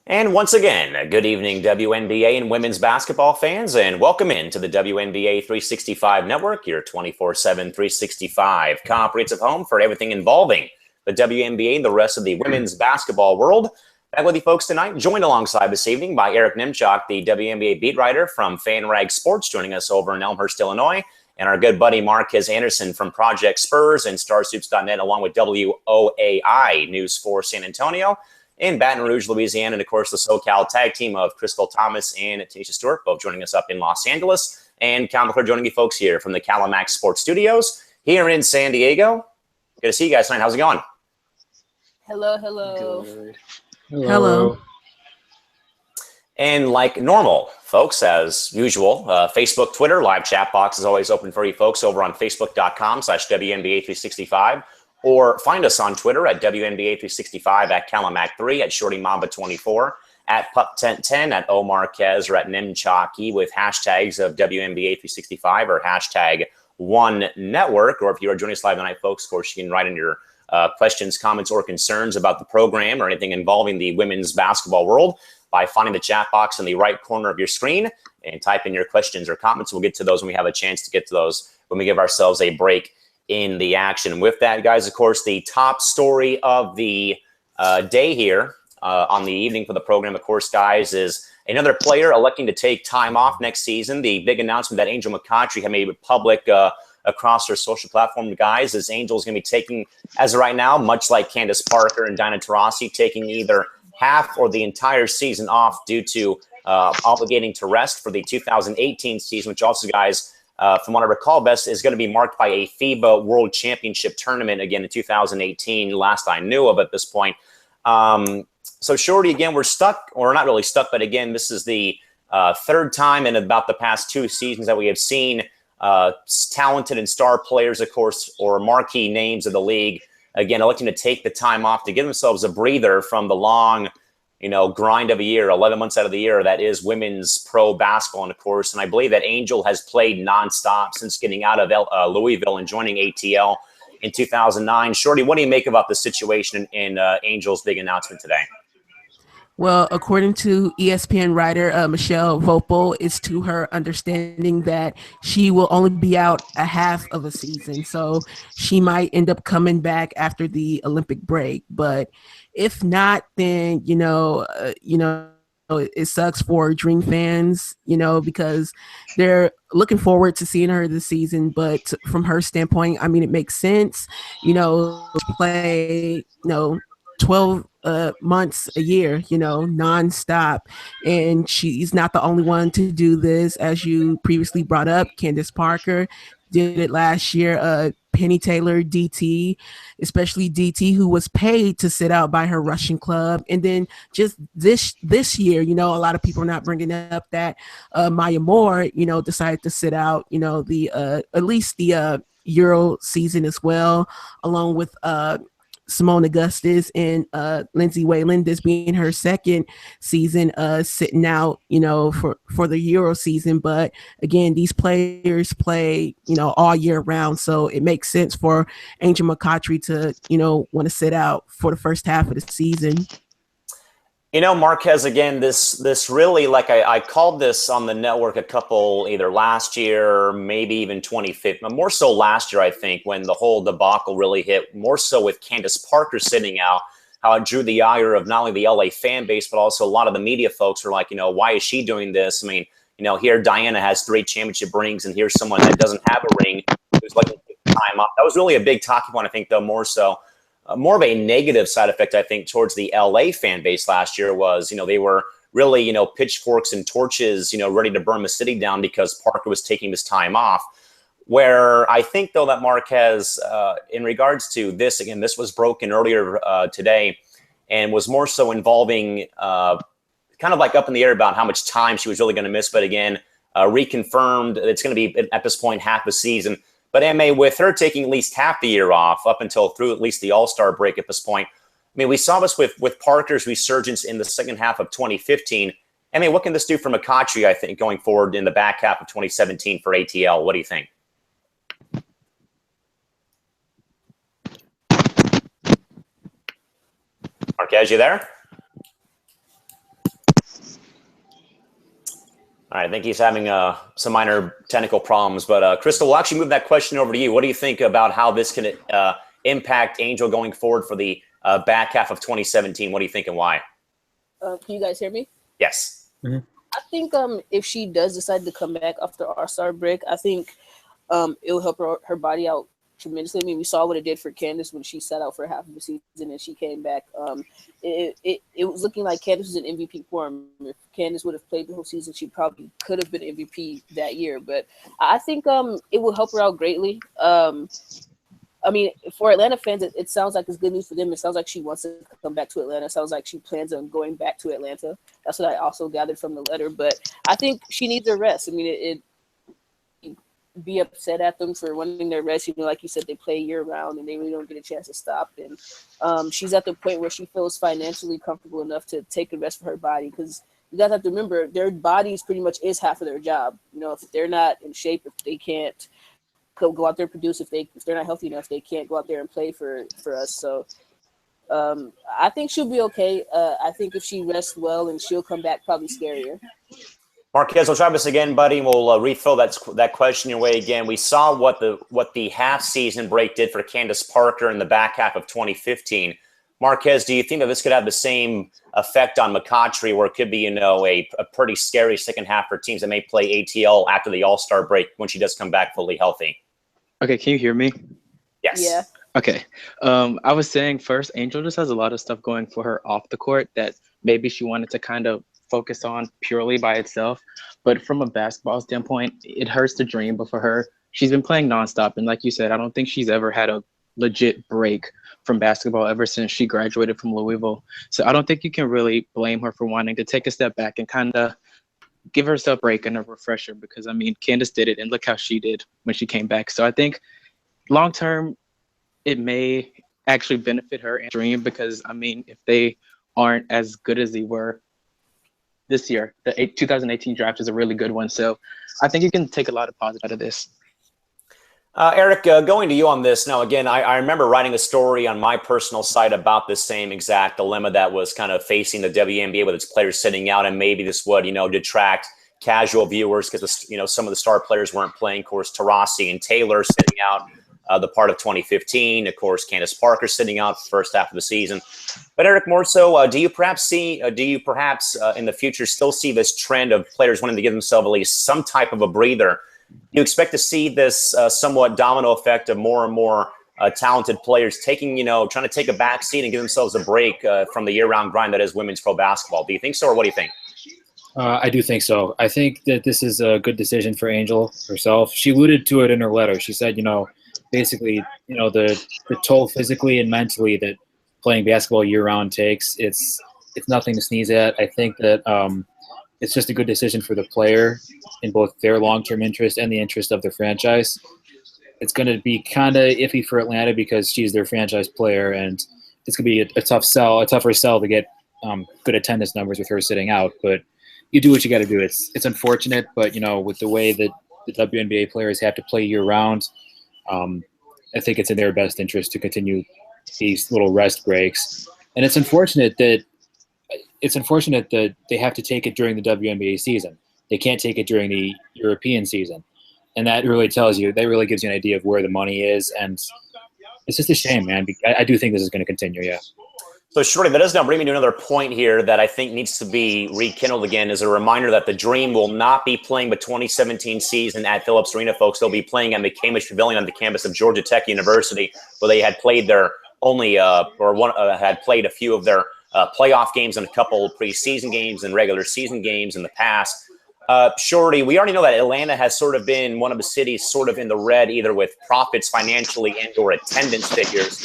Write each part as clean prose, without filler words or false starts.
And once again, good evening, WNBA and women's basketball fans, and welcome into the WNBA 365 Network, your 24/7 365 comprehensive home for everything involving the WNBA and the rest of the women's basketball world. Back with you folks tonight, joined alongside this evening by Eric Nimchok, the WNBA beat writer from FanRag Sports, joining us over in Elmhurst, Illinois, and our good buddy Marquez Anderson from Project Spurs and StarSoups.net, along with WOAI News for San Antonio in Baton Rouge, Louisiana, and of course the SoCal tag team of Crystal Thomas and Tanisha Stewart, both joining us up in Los Angeles, and Cal McClure joining you folks here from the Calamax Sports Studios here in San Diego. Good to see you guys tonight. How's it going? Hello, hello. Good. Hello. And like normal, folks, as usual, Facebook, Twitter, live chat box is always open for you folks over on Facebook.com/WNBA365. Or find us on Twitter at WNBA365, at Calamac3, at ShortyMamba24, at Pup1010, at Omarquez, or at Nimchocky with hashtags of WNBA365 or hashtag OneNetwork. Or if you are joining us live tonight, folks, of course, you can write in your questions, comments, or concerns about the program or anything involving the women's basketball world by finding the chat box in the right corner of your screen and type in your questions or comments. We'll get to those when we have a chance to get to those when we give ourselves a break in the action. With that, guys, of course, the top story of the day here on the evening for the program, of course, guys, is another player electing to take time off next season. The big announcement that Angel McCoughtry had made public across her social platform, guys, is Angel's going to be taking, as of right now, much like Candace Parker and Diana Taurasi, taking either half or the entire season off due to obligating to rest for the 2018 season, which also, guys, from what I recall best, is going to be marked by a FIBA World Championship tournament again in 2018, last I knew of at this point. So, Shorty, again, we're stuck, or not really stuck, but again, this is the third time in about the past two seasons that we have seen talented and star players, of course, or marquee names of the league, again, electing to take the time off to give themselves a breather from the long grind of a year, 11 months out of the year, that is women's pro basketball. And of course, and I believe that Angel has played nonstop since getting out of Louisville and joining ATL in 2009. Shorty, what do you make about the situation in Angel's big announcement today? Well, according to ESPN writer Michelle Vopel, it's to her understanding that she will only be out a half of a season. So she might end up coming back after the Olympic break. But if not, then, it sucks for Dream fans, because they're looking forward to seeing her this season. But from her standpoint, I mean, it makes sense, play, 12 months a year, nonstop. And she's not the only one to do this. As you previously brought up, Candace Parker did it last year. Penny Taylor, DT, especially DT, who was paid to sit out by her Russian club. And then just this year, a lot of people are not bringing up that Maya Moore, decided to sit out, the at least the Euro season as well, along with Simone Augustus and Lindsay Whalen, this being her second season sitting out, for the Euro season. But again, these players play, all year round. So it makes sense for Angel McCoughtry to, want to sit out for the first half of the season. Marquez, again, this really, like I called this on the network a couple, either last year, maybe even 2015, more so last year, I think, when the whole debacle really hit, more so with Candace Parker sitting out, how it drew the ire of not only the LA fan base, but also a lot of the media folks are like, why is she doing this? I mean, here Diana has 3 championship rings, and here's someone that doesn't have a ring who's looking to take time off. That was really a big talking point, I think, though, more so. More of a negative side effect, I think, towards the LA fan base last year was, they were really, pitchforks and torches, ready to burn the city down because Parker was taking his time off. Where I think, though, that Marquez, in regards to this, again, this was broken earlier today and was more so involving kind of like up in the air about how much time she was really going to miss. But again, reconfirmed it's going to be at this point half the season. But MA, with her taking at least half the year off up until through at least the All-Star break at this point, I mean, we saw this with Parker's resurgence in the second half of 2015. MA, what can this do for McCoughtry, I think, going forward in the back half of 2017 for ATL? What do you think? Marquez, you there? All right, I think he's having some minor technical problems. But Crystal, we'll actually move that question over to you. What do you think about how this can impact Angel going forward for the back half of 2017? What do you think and why? Can you guys hear me? Yes. Mm-hmm. I think if she does decide to come back after All-Star break, I think it will help her body out tremendously. I mean, we saw what it did for Candace when she sat out for half of the season and she came back. It was looking like Candace was in MVP form. If Candace would have played the whole season, she probably could have been MVP that year. But I think it will help her out greatly. I mean, for Atlanta fans, it sounds like it's good news for them. It sounds like she wants to come back to Atlanta. It sounds like she plans on going back to Atlanta. That's what I also gathered from the letter. But I think she needs a rest. I mean, it be upset at them for wanting their rest. You know, like you said, they play year round and they really don't get a chance to stop. And she's at the point where she feels financially comfortable enough to take a rest for her body, because you guys have to remember their bodies pretty much is half of their job. You know, if they're not in shape, if they can't go out there and produce, if they're not healthy enough, they can't go out there and play for us. So I think she'll be okay. I think if she rests well, and she'll come back probably scarier. Marquez, we'll try this again, buddy, and we'll refill that question your way again. We saw what the half season break did for Candace Parker in the back half of 2015. Marquez, do you think that this could have the same effect on McCoughtry, where it could be, a pretty scary second half for teams that may play ATL after the All-Star break when she does come back fully healthy? Okay, can you hear me? Yes. Yeah. Okay. I was saying first, Angel just has a lot of stuff going for her off the court that maybe she wanted to kind of focus on purely by itself. But from a basketball standpoint, it hurts to dream. But for her, she's been playing nonstop. And like you said, I don't think she's ever had a legit break from basketball ever since she graduated from Louisville. So I don't think you can really blame her for wanting to take a step back and kind of give herself a break and a refresher, because I mean, Candace did it and look how she did when she came back. So I think long term, it may actually benefit her and dream, because I mean, if they aren't as good as they were this year, the 2018 draft is a really good one. So I think you can take a lot of positive out of this. Eric, going to you on this. Now, again, I remember writing a story on my personal site about this same exact dilemma that was kind of facing the WNBA with its players sitting out, and maybe this would, detract casual viewers because, some of the star players weren't playing. Of course, Taurasi and Taylor sitting out the part of 2015. Of course, Candace Parker sitting out the first half of the season. But Eric, more so, do you perhaps in the future still see this trend of players wanting to give themselves at least some type of a breather? Do you expect to see this somewhat domino effect of more and more talented players trying to take a back seat and give themselves a break from the year-round grind that is women's pro basketball? Do you think so, or what do you think? I do think so. I think that this is a good decision for Angel herself. She alluded to it in her letter. She said, basically, the toll physically and mentally that playing basketball year-round takes, it's nothing to sneeze at. I think that it's just a good decision for the player in both their long-term interest and the interest of their franchise. It's going to be kind of iffy for Atlanta because she's their franchise player, and it's going to be a tougher sell to get good attendance numbers with her sitting out. But you do what you got to do. It's unfortunate, but with the way that the WNBA players have to play year-round, I think it's in their best interest to continue these little rest breaks. And it's unfortunate that they have to take it during the WNBA season. They can't take it during the European season. And that really gives you an idea of where the money is. And it's just a shame, man. I do think this is going to continue, yeah. So, Shorty, that does now bring me to another point here that I think needs to be rekindled again, as a reminder that the Dream will not be playing the 2017 season at Phillips Arena, folks. They'll be playing at McCamish Pavilion on the campus of Georgia Tech University, where they had played had played a few of their playoff games and a couple of preseason games and regular season games in the past. Shorty, we already know that Atlanta has sort of been one of the cities sort of in the red, either with profits financially and or attendance figures.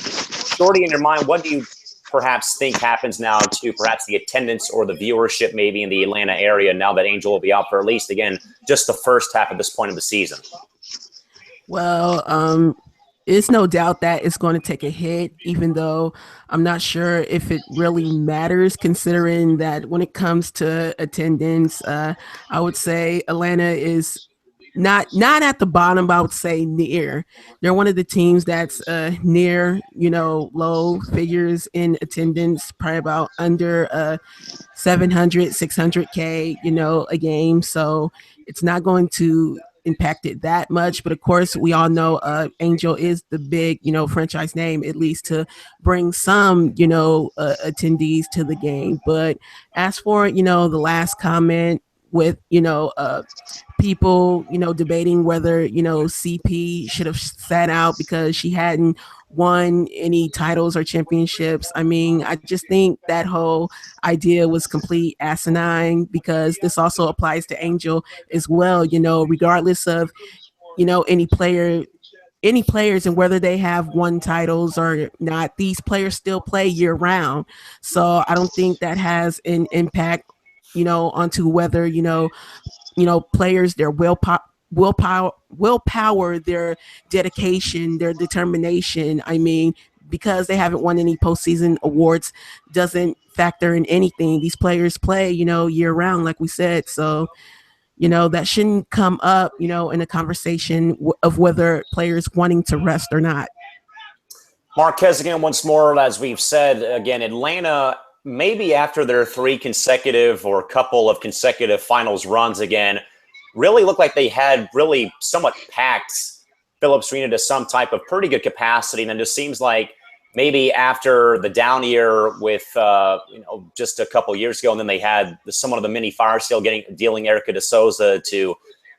Shorty, in your mind, what do you perhaps think happens now to perhaps the attendance or the viewership maybe in the Atlanta area now that Angel will be out for at least, again, just the first half at this point of the season? Well, it's no doubt that it's going to take a hit, even though I'm not sure if it really matters, considering that when it comes to attendance, I would say Atlanta is not at the bottom, but I would say near. They're one of the teams that's near, low figures in attendance, probably about under 700, 600K, a game. So it's not going to impact it that much. But of course, we all know Angel is the big, franchise name, at least to bring some, attendees to the game. But as for, the last comment with, people, debating whether, CP should have sat out because she hadn't won any titles or championships. I mean, I just think that whole idea was complete asinine because this also applies to Angel as well, regardless of, any players and whether they have won titles or not, these players still play year round. So I don't think that has an impact, onto whether, players, their willpower, their dedication, their determination. I mean, because they haven't won any postseason awards doesn't factor in anything. These players play, year round, like we said. So, that shouldn't come up, in a conversation of whether players wanting to rest or not. Marquez, again, once more, as we've said, again, Atlanta, maybe after their 3 consecutive or couple of consecutive finals runs again, really looked like they had really somewhat packed Phillips Arena to some type of pretty good capacity. And it just seems like maybe after the down year with, just a couple years ago, and then they had someone of the mini fire sale dealing Erica DeSouza to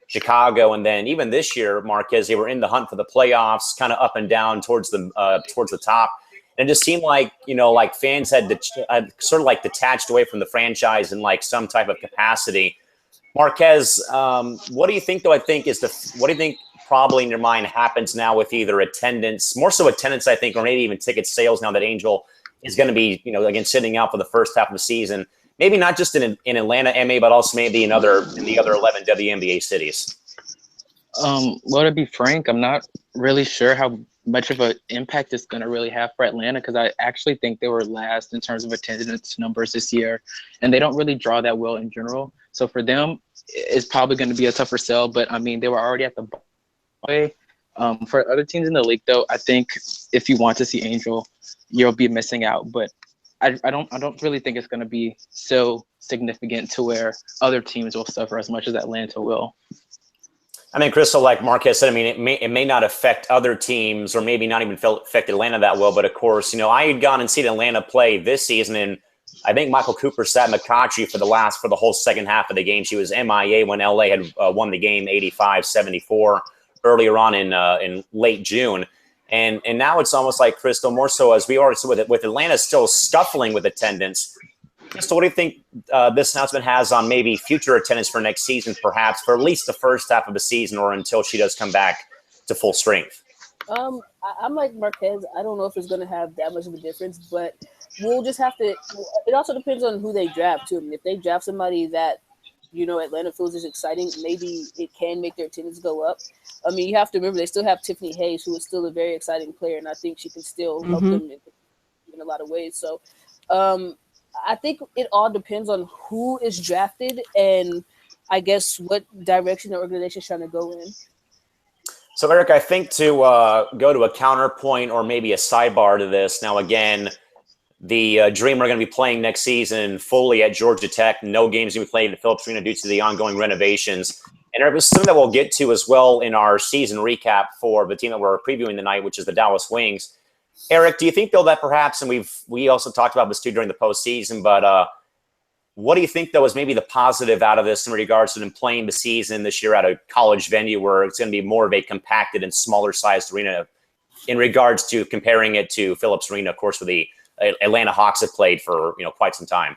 Chicago. And then even this year, Marquez, they were in the hunt for the playoffs, kind of up and down towards the top. And it just seemed like, like fans had sort of like detached away from the franchise in like some type of capacity. Marquez, what do you think, though? What do you think probably in your mind happens now with either attendance, more so attendance, I think, or maybe even ticket sales now that Angel is going to be, again, sitting out for the first half of the season, maybe not just in Atlanta, MA, but also maybe in the other 11 WNBA cities? Well, to be frank, I'm not really sure how much of an impact it's going to really have for Atlanta because I actually think they were last in terms of attendance numbers this year, and they don't really draw that well in general. So for them, it's probably going to be a tougher sell. But I mean, they were already at the way. For other teams in the league, though, I think if you want to see Angel, you'll be missing out. But I don't really think it's going to be so significant to where other teams will suffer as much as Atlanta will. I mean, Crystal, like Marquez said, I mean, it may not affect other teams or maybe not even affect Atlanta that well. But of course, I had gone and seen Atlanta play this season, and I think Michael Cooper sat McCautry for the whole second half of the game. She was MIA when LA had won the game 85-74 earlier on in late June. And now it's almost like, Crystal, more so as we already said with Atlanta still scuffling with attendance. Crystal, what do you think this announcement has on maybe future attendance for next season, perhaps for at least the first half of the season or until she does come back to full strength? I'm like Marquez. I don't know if it's going to have that much of a difference, but we'll just have to – it also depends on who they draft, too. I mean, if they draft somebody that, Atlanta feels is exciting, maybe it can make their attendance go up. I mean, you have to remember they still have Tiffany Hayes, who is still a very exciting player, and I think she can still help them in a lot of ways. So I think it all depends on who is drafted and I guess what direction the organization is trying to go in. So, Eric, I think to go to a counterpoint or maybe a sidebar to this. Now, again, the Dream are going to be playing next season fully at Georgia Tech. No games going to be played at Phillips Arena due to the ongoing renovations. And it was something that we'll get to as well in our season recap for the team that we're previewing tonight, which is the Dallas Wings. Eric, do you think, though, that perhaps, and we also talked about this too during the postseason, but what do you think, though, is maybe the positive out of this in regards to them playing the season this year at a college venue where it's going to be more of a compacted and smaller sized arena in regards to comparing it to Phillips Arena, of course, where the Atlanta Hawks have played for quite some time?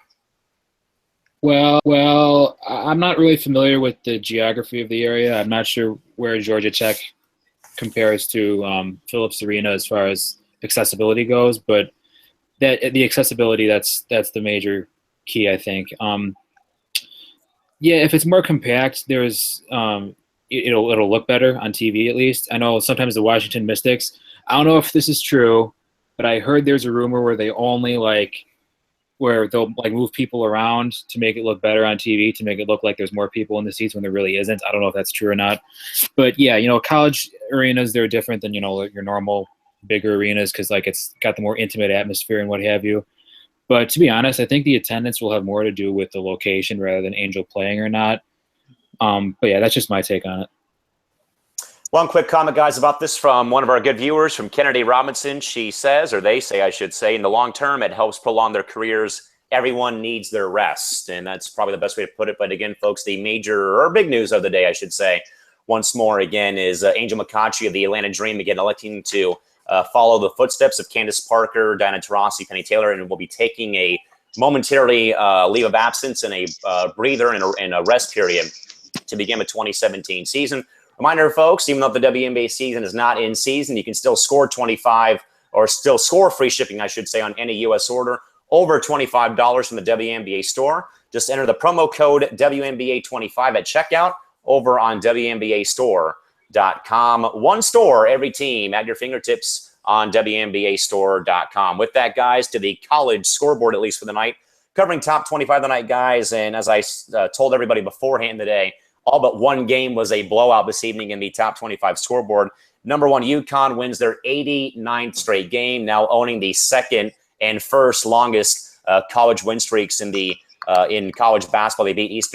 Well, I'm not really familiar with the geography of the area. I'm not sure where Georgia Tech compares to Phillips Arena as far as accessibility goes, but that the accessibility that's the major key, I think. Yeah, if it's more compact, there's it'll look better on TV at least. I know sometimes the Washington Mystics, I don't know if this is true, but I heard there's a rumor where they only where they'll like move people around to make it look better on TV, to make it look like there's more people in the seats when there really isn't. I don't know if that's true or not, but yeah, college arenas, they're different than your normal bigger arenas because like it's got the more intimate atmosphere and what have you. But to be honest, I think the attendance will have more to do with the location rather than Angel playing or not. But yeah, that's just my take on it. One quick comment, guys, about this from one of our good viewers, from Kennedy Robinson. She says, or they say, I should say, in the long term, it helps prolong their careers. Everyone needs their rest, and that's probably the best way to put it. But again, folks, the major or big news of the day, I should say, once more again, is Angel McCoughtry of the Atlanta Dream again electing to follow the footsteps of Candace Parker, Diana Taurasi, Penny Taylor, and will be taking a momentarily leave of absence and a breather and a rest period to begin the 2017 season. Reminder, folks, even though the WNBA season is not in season, you can still score 25 or still score free shipping, I should say, on any U.S. order over $25 from the WNBA store. Just enter the promo code WNBA25 at checkout over on WNBAstore.com. One store, every team at your fingertips on WNBAstore.com. With that, guys, to the college scoreboard, at least for the night, covering top 25 of the night, guys. And as I told everybody beforehand today, all but one game was a blowout this evening in the top 25 scoreboard. Number one, UConn wins their 89th straight game, now owning the second and first longest college win streaks in college basketball. They beat East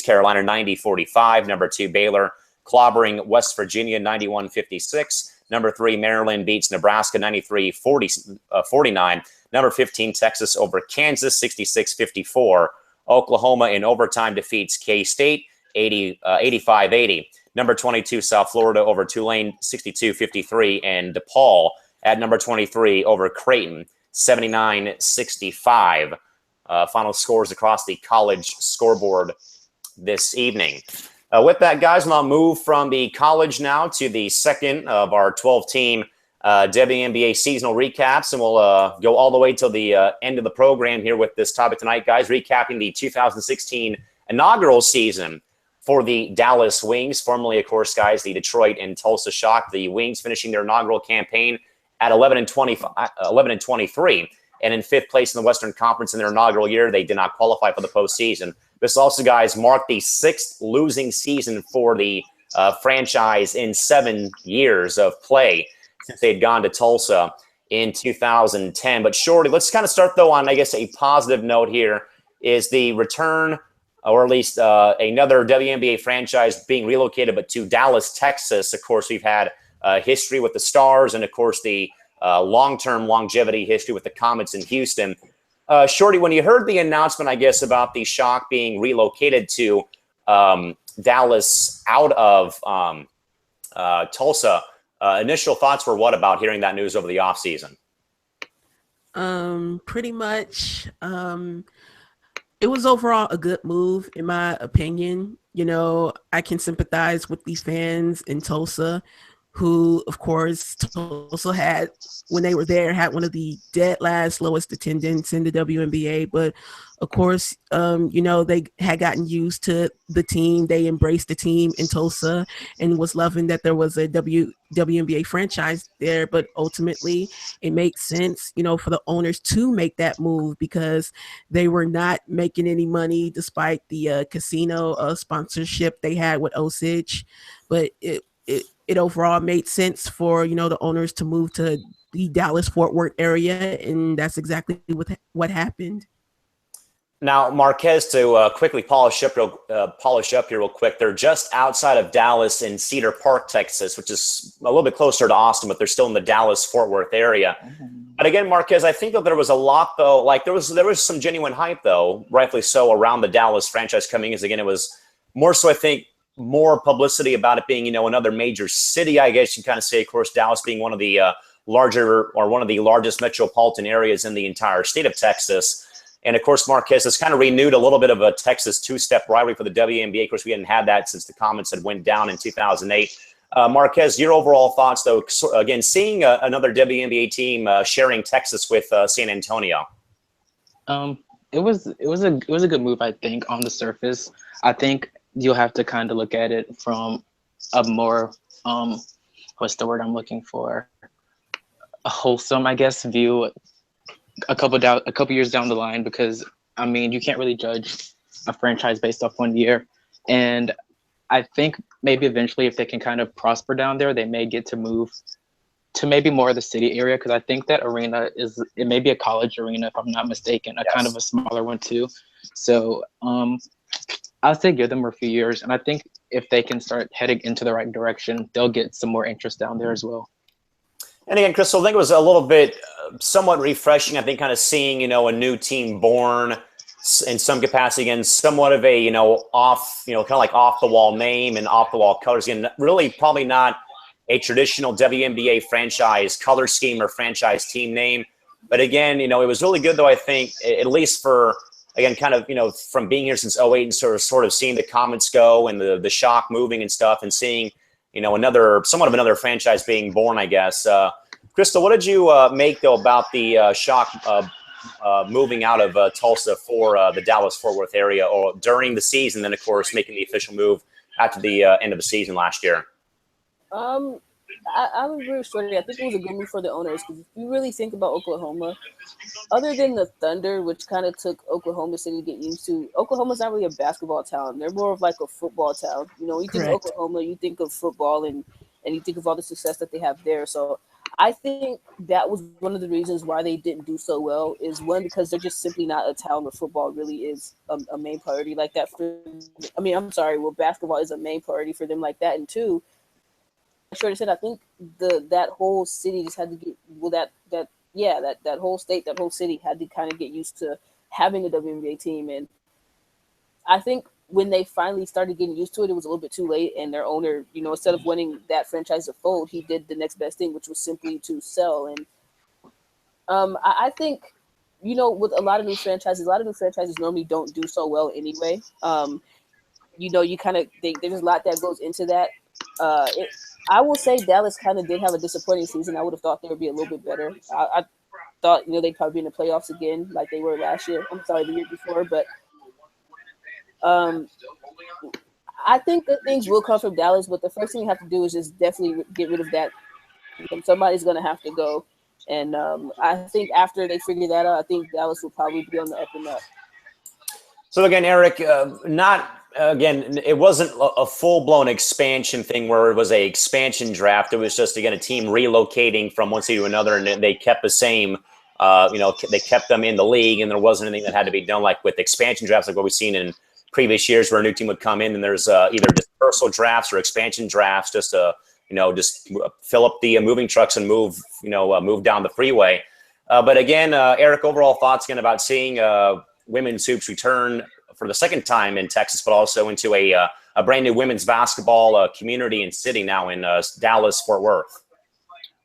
Carolina 90-45. Number two, Baylor clobbering West Virginia 91-56. Number three, Maryland beats Nebraska 93-49. Number 15, Texas over Kansas 66-54. Oklahoma in overtime defeats K-State 85-80. Number 22, South Florida over Tulane 62-53. And DePaul at number 23 over Creighton 79-65. Final scores across the college scoreboard this evening. With that, guys, I'll move from the college now to the second of our 12-team WNBA seasonal recaps, and we'll go all the way till the end of the program here with this topic tonight, guys, recapping the 2016 inaugural season for the Dallas Wings, formerly, of course, guys, the Detroit and Tulsa Shock. The Wings finishing their inaugural campaign at 11-23, and in fifth place in the Western Conference in their inaugural year. They did not qualify for the postseason. This also, guys, marked the sixth losing season for the franchise in 7 years of play since they had gone to Tulsa in 2010. But Shorty, let's kind of start, though, on, I guess, a positive note here, is the return, or at least another WNBA franchise being relocated, but to Dallas, Texas. Of course, we've had history with the Stars and, of course, the long-term longevity history with the Comets in Houston. Shorty, when you heard the announcement, I guess, about the Shock being relocated to Dallas out of Tulsa, initial thoughts were what about hearing that news over the offseason? Pretty much, it was overall a good move, in my opinion. I can sympathize with these fans in Tulsa who, of course, Tulsa had, when they were there, had one of the dead last lowest attendance in the WNBA. But, of course, they had gotten used to the team. They embraced the team in Tulsa and was loving that there was a WNBA franchise there. But ultimately, it makes sense, for the owners to make that move because they were not making any money despite the casino sponsorship they had with Osage. But it overall made sense for, the owners to move to the Dallas-Fort Worth area, and that's exactly what happened. Now, Marquez, to quickly polish up here real quick, they're just outside of Dallas in Cedar Park, Texas, which is a little bit closer to Austin, but they're still in the Dallas-Fort Worth area. But again, Marquez, I think that there was a lot, though, like there was some genuine hype, though, rightfully so, around the Dallas franchise coming, as again, it was more so, I think, more publicity about it being, another major city, I guess you kind of say, of course, Dallas being one of the largest metropolitan areas in the entire state of Texas. And of course, Marquez has kind of renewed a little bit of a Texas two-step rivalry for the WNBA. Of course, we hadn't had that since the Comets had went down in 2008. Marquez, your overall thoughts, though, again, seeing another WNBA team sharing Texas with San Antonio. It was a good move, I think, on the surface. I think you'll have to kind of look at it from a more, what's the word I'm looking for? A wholesome, I guess, view. a couple years down the line, because I mean, you can't really judge a franchise based off 1 year. And I think maybe eventually, if they can kind of prosper down there, they may get to move to maybe more of the city area, because I think that arena it may be a college arena if I'm not mistaken, kind of a smaller one too. So I'll say give them a few years, and I think if they can start heading into the right direction, they'll get some more interest down there as well. And again, Crystal, I think it was a little bit somewhat refreshing. I think kind of seeing, a new team born in some capacity, again, somewhat of a, off, kind of like off the wall name and off the wall colors. Again, really probably not a traditional WNBA franchise color scheme or franchise team name. But again, it was really good, though, I think, at least for, again, kind of, from being here since 2008 and sort of seeing the comments go and the shock moving and stuff, and seeing, somewhat of another franchise being born, I guess. Crystal, what did you make, though, about the shock moving out of Tulsa for the Dallas-Fort Worth area, or during the season, then, of course, making the official move after the end of the season last year? I would agree with Shorty. I think it was a good move for the owners, because if you really think about Oklahoma, other than the Thunder, which kind of took Oklahoma City to get used to, Oklahoma's not really a basketball town. They're more of like a football town. You think of Oklahoma, you think of football, and you think of all the success that they have there. So I think that was one of the reasons why they didn't do so well, is one, because they're just simply not a town where football really is a main priority like that. Basketball is a main priority for them like that. And two, Shorty said, I think that whole city just had to get that whole state, that whole city had to kind of get used to having a WNBA team. And I think when they finally started getting used to it, it was a little bit too late. And their owner, instead of wanting that franchise to fold, he did the next best thing, which was simply to sell. And I think, with a lot of new franchises normally don't do so well anyway. There's a lot that goes into that. I will say Dallas kind of did have a disappointing season. I would have thought they would be a little bit better. I thought, they'd probably be in the playoffs again like they were last year. The year before. But I think that things will come from Dallas, but the first thing you have to do is just definitely get rid of that. Somebody's going to have to go. And I think after they figure that out, I think Dallas will probably be on the up and up. So again, Eric, it wasn't a full-blown expansion thing where it was a expansion draft. It was just, again, a team relocating from one city to another, and they kept the same, they kept them in the league, and there wasn't anything that had to be done like with expansion drafts like what we've seen in previous years where a new team would come in and there's either dispersal drafts or expansion drafts just to, just fill up the moving trucks and move down the freeway. But again, Eric, overall thoughts again about seeing women's hoops return for the second time in Texas, but also into a brand new women's basketball community and city now in Dallas-Fort Worth.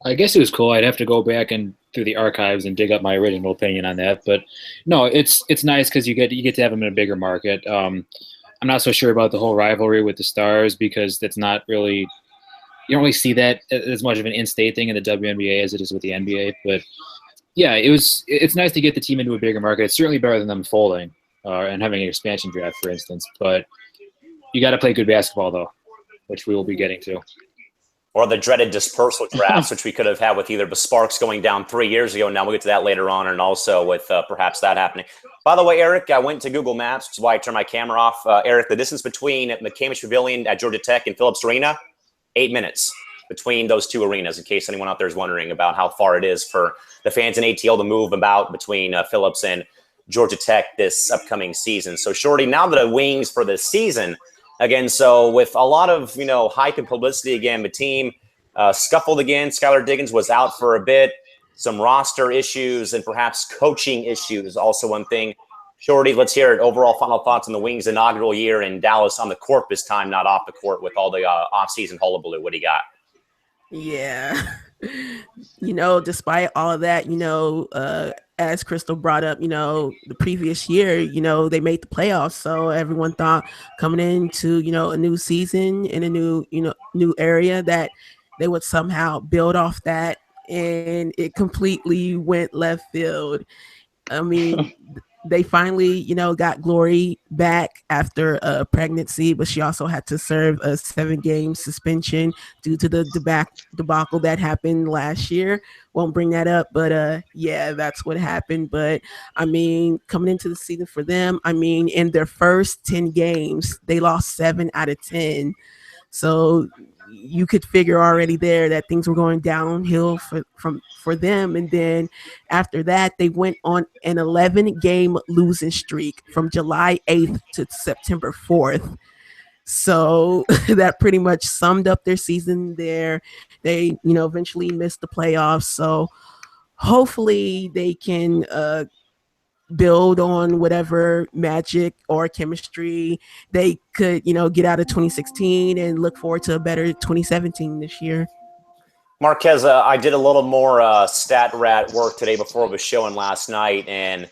I guess it was cool. I'd have to go back and through the archives and dig up my original opinion on that. But no, it's nice because you get to have them in a bigger market. I'm not so sure about the whole rivalry with the Stars, because that's not really, you don't really see that as much of an in-state thing in the WNBA as it is with the NBA. But yeah, it's nice to get the team into a bigger market. It's certainly better than them folding and having an expansion draft, for instance. But you got to play good basketball, though, which we will be getting to. Or the dreaded dispersal drafts, which we could have had with either the Sparks going down 3 years ago. Now we'll get to that later on, and also with perhaps that happening. By the way, Eric, I went to Google Maps, which is why I turned my camera off. Eric, the distance between McCamish Pavilion at Georgia Tech and Phillips Arena, 8 minutes between those two arenas, in case anyone out there is wondering about how far it is for the fans in ATL to move about between Phillips and Georgia Tech this upcoming season. So, Shorty, now that the Wings for the season, again, so with a lot of, hype and publicity, again, the team scuffled again. Skylar Diggins was out for a bit. Some roster issues and perhaps coaching issues, also one thing. Shorty, let's hear it. Overall final thoughts on the Wings' inaugural year in Dallas on the court this time, not off the court with all the off-season hullabaloo. What do you got? Yeah. Despite all of that, as Crystal brought up, the previous year, they made the playoffs. So everyone thought coming into, a new season in a new area that they would somehow build off that. And it completely went left field. I mean, they finally, got Glory back after a pregnancy, but she also had to serve a 7-game suspension due to the debacle that happened last year. Won't bring that up, but yeah, that's what happened. But I mean, coming into the season for them, I mean, in their first 10 games, they lost 7 out of 10. So you could figure already there that things were going downhill for them. And then after that, they went on an 11-game losing streak from July 8th to September 4th. So that pretty much summed up their season there. They, eventually missed the playoffs. So hopefully they can build on whatever magic or chemistry they could, get out of 2016 and look forward to a better 2017 this year. Marquez, I did a little more stat rat work today before the show and last night. And,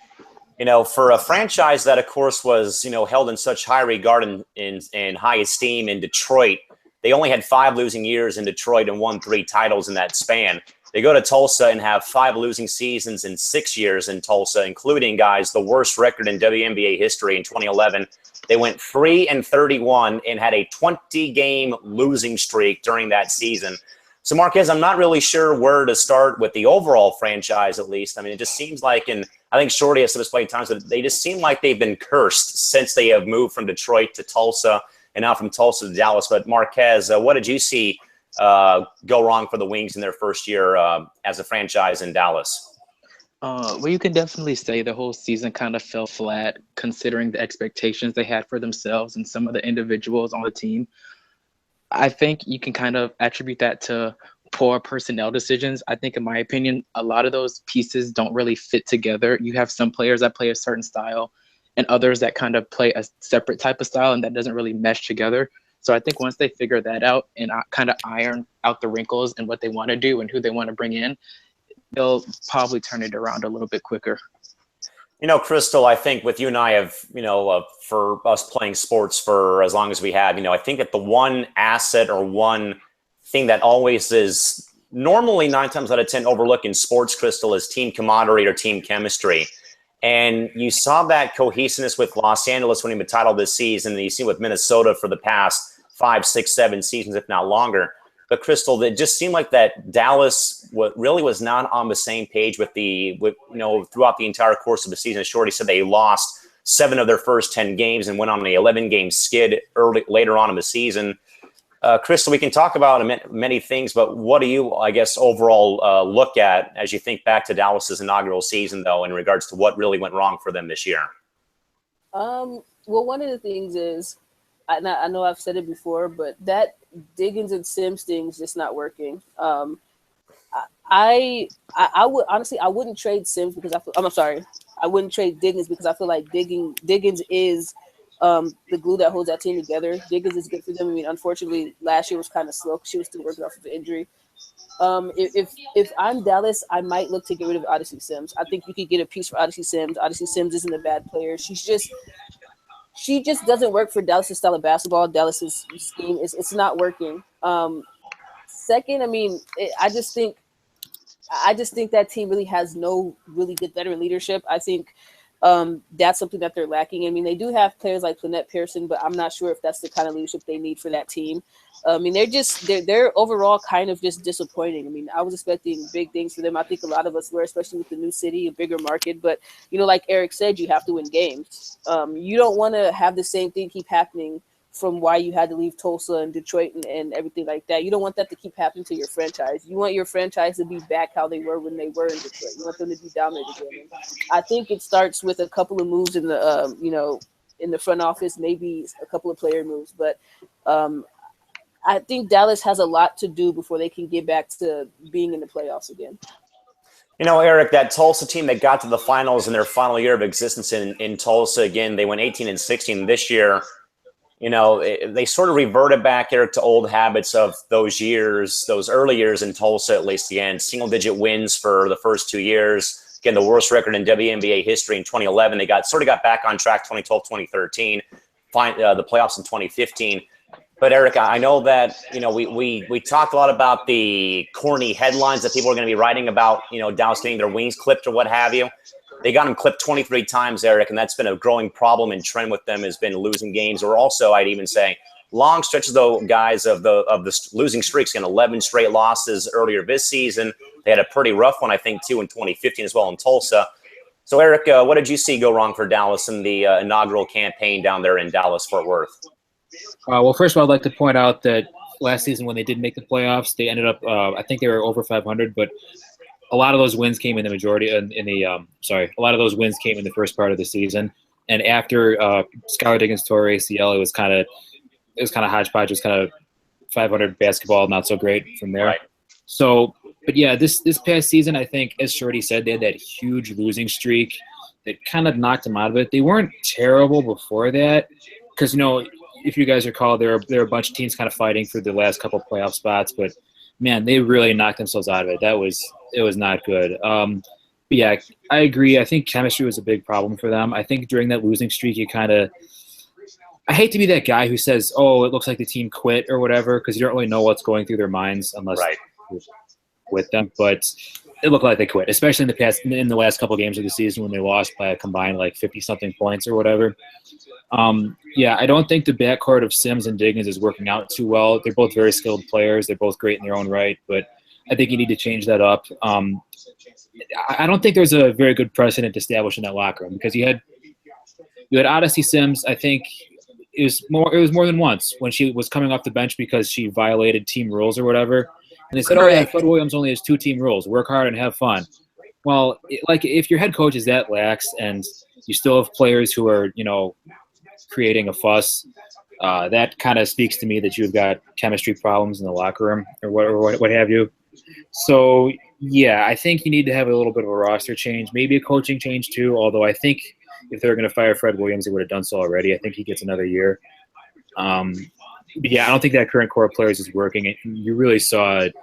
for a franchise that, of course, was, held in such high regard and high esteem in Detroit, they only had 5 losing years in Detroit and won 3 titles in that span. They go to Tulsa and have 5 losing seasons in 6 years in Tulsa, including, guys, the worst record in WNBA history in 2011. They went 3-31 and had a 20-game losing streak during that season. So, Marquez, I'm not really sure where to start with the overall franchise, at least. I mean, it just seems like, and I think Shorty has said this plenty of times, but they just seem like they've been cursed since they have moved from Detroit to Tulsa and now from Tulsa to Dallas. But, Marquez, what did you see go wrong for the Wings in their first year as a franchise in Dallas? Well, you can definitely say the whole season kind of fell flat considering the expectations they had for themselves and some of the individuals on the team. I think you can kind of attribute that to poor personnel decisions. I think, in my opinion, a lot of those pieces don't really fit together. You have some players that play a certain style and others that kind of play a separate type of style, and that doesn't really mesh together. So I think once they figure that out and kind of iron out the wrinkles and what they want to do and who they want to bring in, they'll probably turn it around a little bit quicker. Crystal, I think with you and I have, for us playing sports for as long as we have, I think that the one asset or one thing that always is normally 9 times out of 10 overlooked in sports, Crystal, is team camaraderie or team chemistry. And you saw that cohesiveness with Los Angeles winning the title this season, and you see with Minnesota for the past 5, 6, 7 seasons, if not longer. But Crystal, it just seemed like that Dallas really was not on the same page with throughout the entire course of the season. Shorty said they lost 7 of their first 10 games and went on an 11-game skid later on in the season. Crystal, we can talk about many things, but what do you, I guess, overall look at as you think back to Dallas's inaugural season, though, in regards to what really went wrong for them this year? Well, one of the things is, I know I've said it before, but that Diggins and Sims thing is just not working. I would honestly, I wouldn't trade Sims because I wouldn't trade Diggins because I feel like Diggins is the glue that holds that team together. Diggins is good for them. I mean, unfortunately, last year was kind of slow because she was still working off of the injury. If I'm Dallas, I might look to get rid of Odyssey Sims. I think you could get a piece for Odyssey Sims. Odyssey Sims isn't a bad player. She just doesn't work for Dallas' style of basketball. Dallas' scheme it's not working. Second, I mean, I just think that team really has no really good veteran leadership. I think that's something that they're lacking. I mean, they do have players like Lynette Pearson, but I'm not sure if that's the kind of leadership they need for that team. I mean, they're overall kind of just disappointing. I mean, I was expecting big things for them. I think a lot of us were, especially with the new city, a bigger market. But, like Eric said, you have to win games. You don't want to have the same thing keep happening from why you had to leave Tulsa and Detroit and everything like that. You don't want that to keep happening to your franchise. You want your franchise to be back how they were when they were in Detroit. You want them to be down there again. I think it starts with a couple of moves in the, in the front office, maybe a couple of player moves. But I think Dallas has a lot to do before they can get back to being in the playoffs again. Eric, that Tulsa team that got to the finals in their final year of existence in Tulsa, again, they went 18-16 this year. They sort of reverted back, Eric, to old habits of those years, those early years in Tulsa, at least. Again, single-digit wins for the first 2 years. Again, the worst record in WNBA history in 2011. They got back on track 2012, 2013, the playoffs in 2015. But, Eric, I know that, we talked a lot about the corny headlines that people are going to be writing about, Dallas getting their wings clipped or what have you. They got him clipped 23 times, Eric, and that's been a growing problem and trend with them has been losing games, or also I'd even say long stretches, though, guys, of the losing streaks, 11 straight losses earlier this season. They had a pretty rough one, I think, too, in 2015 as well in Tulsa. So, Eric, what did you see go wrong for Dallas in the inaugural campaign down there in Dallas-Fort Worth? Well, first of all, I'd like to point out that last season when they did make the playoffs, they ended up, I think they were over 500, but a lot of those wins came in the a lot of those wins came in the first part of the season. And after Skylar Diggins tore ACL, it was kind of hodgepodge. It was kind of 500 basketball, not so great from there. Right. So, but yeah, this past season, I think, as Shorty said, they had that huge losing streak that kind of knocked them out of it. They weren't terrible before that because, if you guys recall, there were a bunch of teams kind of fighting for the last couple of playoff spots, but man, they really knocked themselves out of it. It was not good. But yeah, I agree. I think chemistry was a big problem for them. I think during that losing streak, I hate to be that guy who says, "Oh, it looks like the team quit" or whatever, because you don't really know what's going through their minds unless you're with them. But it looked like they quit, especially in the last couple of games of the season when they lost by a combined 50-something points or whatever. Yeah, I don't think the backcourt of Sims and Diggins is working out too well. They're both very skilled players. They're both great in their own right, but I think you need to change that up. I don't think there's a very good precedent established in that locker room because you had Odyssey Sims. I think it was more than once when she was coming off the bench because she violated team rules or whatever. And they said, "Oh yeah, Fred Williams only has 2 team rules: work hard and have fun." Well, if your head coach is that lax and you still have players who are creating a fuss, that kind of speaks to me that you've got chemistry problems in the locker room or what have you. So yeah, I think you need to have a little bit of a roster change, maybe a coaching change too. Although I think if they're going to fire Fred Williams, they would have done so already. I think he gets another year. But yeah, I don't think that current core of players is working. You really saw it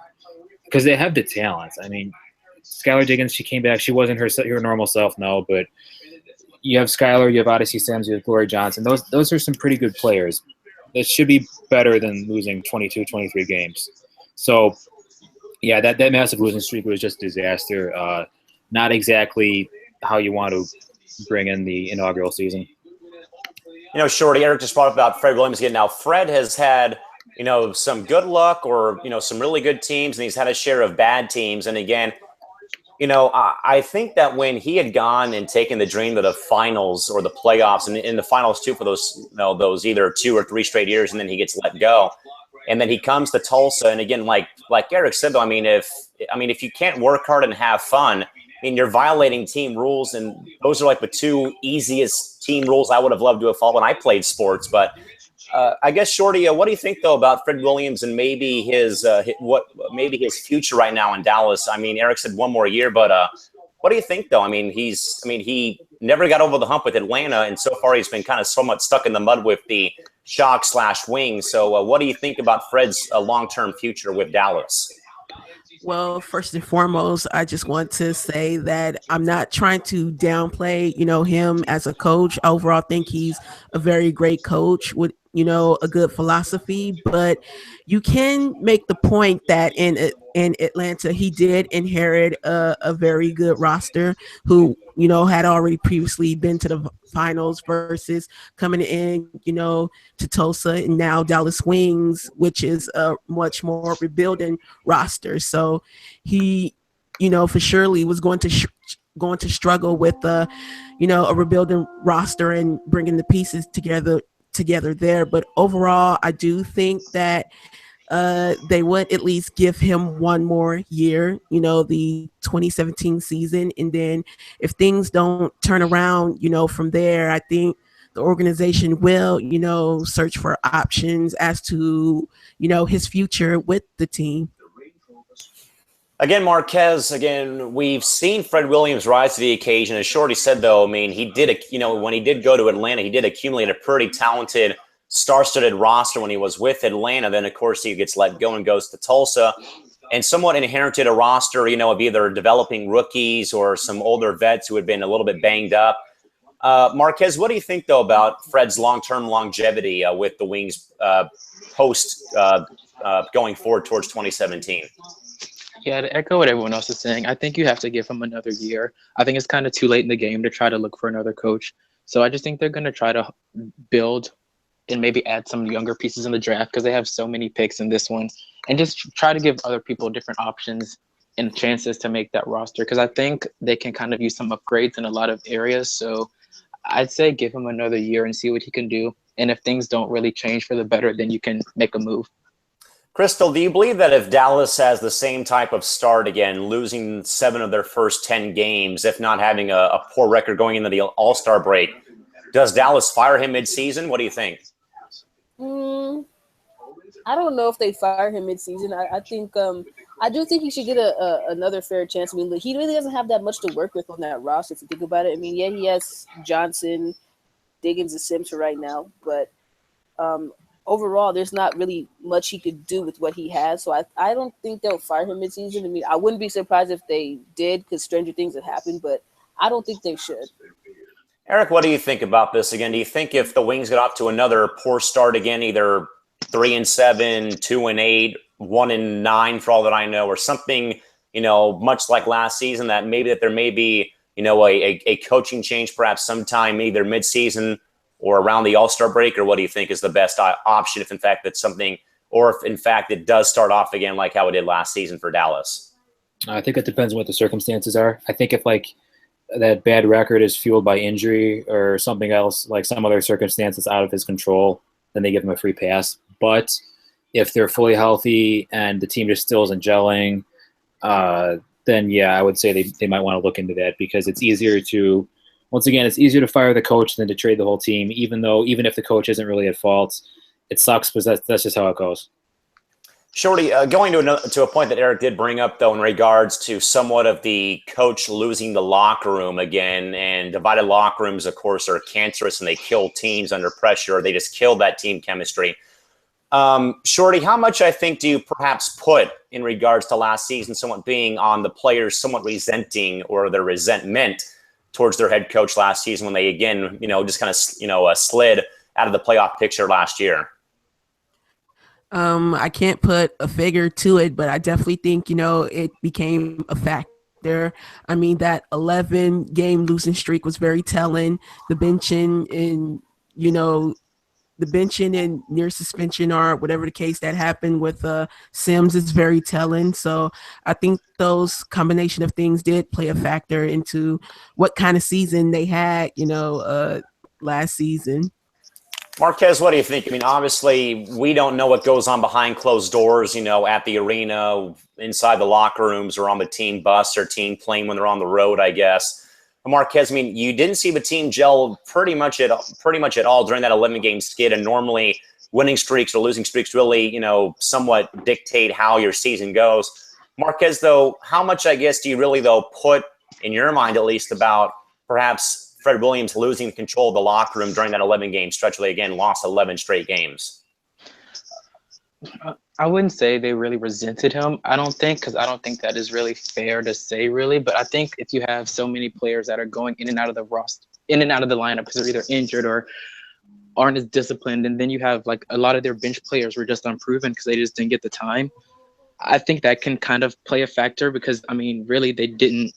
because they have the talent. I mean, Skylar Diggins, she came back. She wasn't her normal self, no, but you have Skylar, you have Odyssey Sims, you have Glory Johnson. Those are some pretty good players. That should be better than losing 22, 23 games. So, yeah, that massive losing streak was just a disaster. Not exactly how you want to bring in the inaugural season. Shorty, Eric just brought up about Fred Williams again. Now, Fred has had, some good luck or, some really good teams, and he's had a share of bad teams. And again, I think that when he had gone and taken the dream to the finals or the playoffs, and in the finals too for those either 2 or 3 straight years, and then he gets let go, and then he comes to Tulsa, and again, like Eric said, though, if you can't work hard and have fun, you're violating team rules, and those are the 2 easiest team rules I would have loved to have followed when I played sports. But I guess, Shorty, what do you think though about Fred Williams and maybe his future right now in Dallas? Eric said 1 more year, but what do you think though? He never got over the hump with Atlanta, and so far he's been kind of somewhat stuck in the mud with the Shock/Wing. So what do you think about Fred's long-term future with Dallas? Well, first and foremost, I just want to say that I'm not trying to downplay, him as a coach. Overall, I think he's a very great coach with, a good philosophy. But you can make the point that in Atlanta, he did inherit a very good roster who, had already previously been to the finals versus coming in, to Tulsa and now Dallas Wings, which is a much more rebuilding roster. So he, for surely was going to struggle with a rebuilding roster and bringing the pieces together there. But overall, I do think that they would at least give him 1 more year, the 2017 season. And then if things don't turn around, from there, I think the organization will, search for options as to, his future with the team. Again, Marquez, we've seen Fred Williams rise to the occasion. As Shorty said, though, he did, when he did go to Atlanta, he did accumulate a pretty talented, star-studded roster when he was with Atlanta. Then, of course, he gets let go and goes to Tulsa and somewhat inherited a roster, of either developing rookies or some older vets who had been a little bit banged up. Marquez, what do you think, though, about Fred's long-term longevity with the Wings post going forward towards 2017? Yeah, to echo what everyone else is saying, I think you have to give him another year. I think it's kind of too late in the game to try to look for another coach. So I just think they're going to try to build and maybe add some younger pieces in the draft because they have so many picks in this one, and just try to give other people different options and chances to make that roster because I think they can kind of use some upgrades in a lot of areas. So I'd say give him another year and see what he can do. And if things don't really change for the better, then you can make a move. Crystal, do you believe that if Dallas has the same type of start again, losing 7 of their first 10 games, if not having a poor record going into the All-Star break, does Dallas fire him midseason? What do you think? I don't know if they fire him midseason. I think I do think he should get another fair chance. I mean, he really doesn't have that much to work with on that roster if you think about it. I mean, yeah, he has Johnson, Diggins, and Sims for right now, but overall, there's not really much he could do with what he has. So I don't think they'll fire him midseason. I mean, I wouldn't be surprised if they did because stranger things have happened, but I don't think they should. Eric, what do you think about this again? Do you think if the Wings get off to another poor start again, either 3-7, 2-8, 1-9 for all that I know, or something, much like last season, that there may be, a coaching change perhaps sometime either midseason or around the All-Star break, or what do you think is the best option if in fact that's something, or if in fact it does start off again like how it did last season for Dallas? I think it depends on what the circumstances are. I think if that bad record is fueled by injury or something else, like some other circumstance that's out of his control, then they give him a free pass. But if they're fully healthy and the team just still isn't gelling, then yeah, I would say they might want to look into that because it's easier to fire the coach than to trade the whole team, even if the coach isn't really at fault. It sucks, but that's just how it goes. Shorty, going to a point that Eric did bring up, though, in regards to somewhat of the coach losing the locker room again, and divided locker rooms, of course, are cancerous and they kill teams under pressure, or they just kill that team chemistry. Shorty, how much I think do you perhaps put in regards to last season somewhat being on the players somewhat resenting or their resentment towards their head coach last season when they, again, just kind of, slid out of the playoff picture last year? I can't put a figure to it, but I definitely think, it became a factor. I mean, that 11-game losing streak was very telling. The benching and near suspension or whatever the case that happened with Sims is very telling. So I think those combination of things did play a factor into what kind of season they had, last season. Marquez, what do you think? I mean, obviously, we don't know what goes on behind closed doors, at the arena, inside the locker rooms, or on the team bus or team plane when they're on the road, I guess. Marquez, I mean, you didn't see the team gel pretty much at all during that 11-game skid, and normally winning streaks or losing streaks really, somewhat dictate how your season goes. Marquez, though, how much, I guess, do you really, though, put in your mind, at least, about perhaps Fred Williams losing control of the locker room during that 11-game stretch where they, again, lost 11 straight games? I wouldn't say they really resented him. I don't think, because I don't think that is really fair to say, really. But I think if you have so many players that are going in and out of the roster, in and out of the lineup because they're either injured or aren't as disciplined, and then you have like a lot of their bench players were just unproven because they just didn't get the time. I think that can kind of play a factor because, I mean, really they didn't.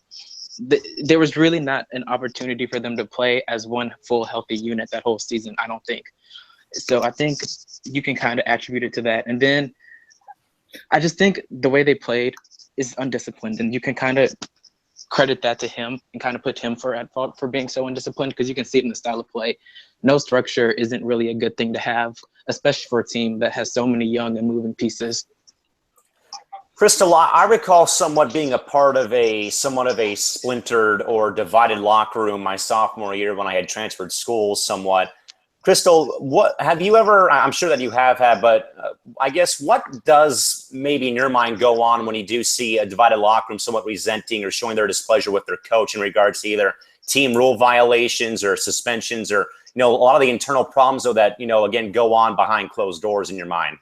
There was really not an opportunity for them to play as one full healthy unit that whole season, I don't think. So I think you can kind of attribute it to that. And then I just think the way they played is undisciplined, and you can kind of credit that to him and kind of put him at fault for being so undisciplined because you can see it in the style of play. No structure isn't really a good thing to have, especially for a team that has so many young and moving pieces. Crystal, I recall somewhat being a part of somewhat of a splintered or divided locker room my sophomore year when I had transferred schools somewhat. Crystal, what have you ever, I'm sure that you have had, but I guess what does maybe in your mind go on when you do see a divided locker room somewhat resenting or showing their displeasure with their coach in regards to either team rule violations or suspensions or, a lot of the internal problems though that, again, go on behind closed doors in your mind?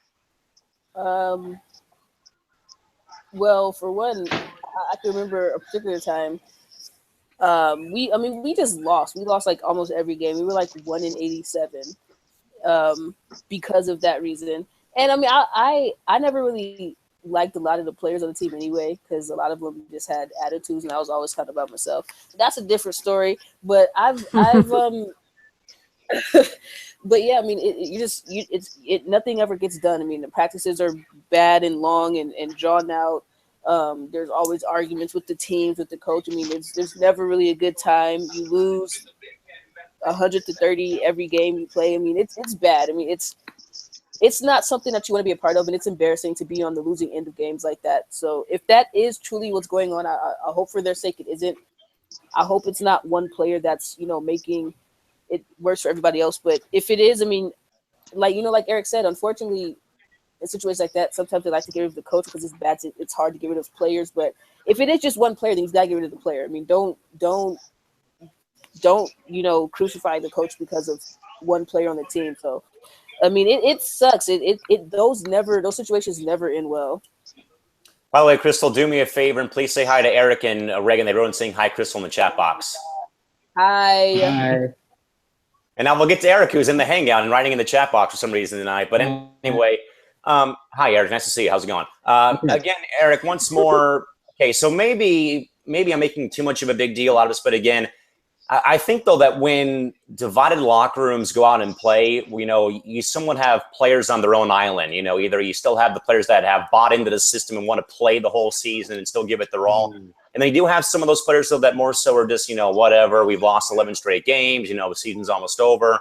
Well, for one, I can remember a particular time. We just lost. We lost like almost every game. We were like 1-87 because of that reason. And I mean, I never really liked a lot of the players on the team anyway, because a lot of them just had attitudes, and I was always kind of about myself. That's a different story. But I've but yeah, I mean, nothing ever gets done. I mean, the practices are bad and long and drawn out. There's always arguments with the teams, with the coach. I mean, there's never really a good time. You lose 100-30 every game you play. I mean, it's bad. I mean, it's not something that you want to be a part of, and it's embarrassing to be on the losing end of games like that. So if that is truly what's going on, I hope for their sake it isn't. I hope it's not one player that's, making it worse for everybody else. But if it is, I mean, like Eric said, unfortunately, in situations like that, sometimes they like to get rid of the coach because it's bad. It's hard to get rid of players. But if it is just one player, then you've got to get rid of the player. I mean, don't crucify the coach because of one player on the team. So, I mean, it sucks. Those situations never end well. By the way, Crystal, do me a favor and please say hi to Eric and Reagan. They wrote in saying hi, Crystal, in the chat box. Hi. And now we'll get to Eric, who's in the hangout and writing in the chat box for some reason tonight. But anyway, hi, Eric. Nice to see you. How's it going? Again, Eric, once more. Okay, so maybe I'm making too much of a big deal out of this, but again, I think, though, that when divided locker rooms go out and play, you somewhat have players on their own island. Either you still have the players that have bought into the system and want to play the whole season and still give it their all. And then you do have some of those players, though, that more so are just, whatever. We've lost 11 straight games. The season's almost over.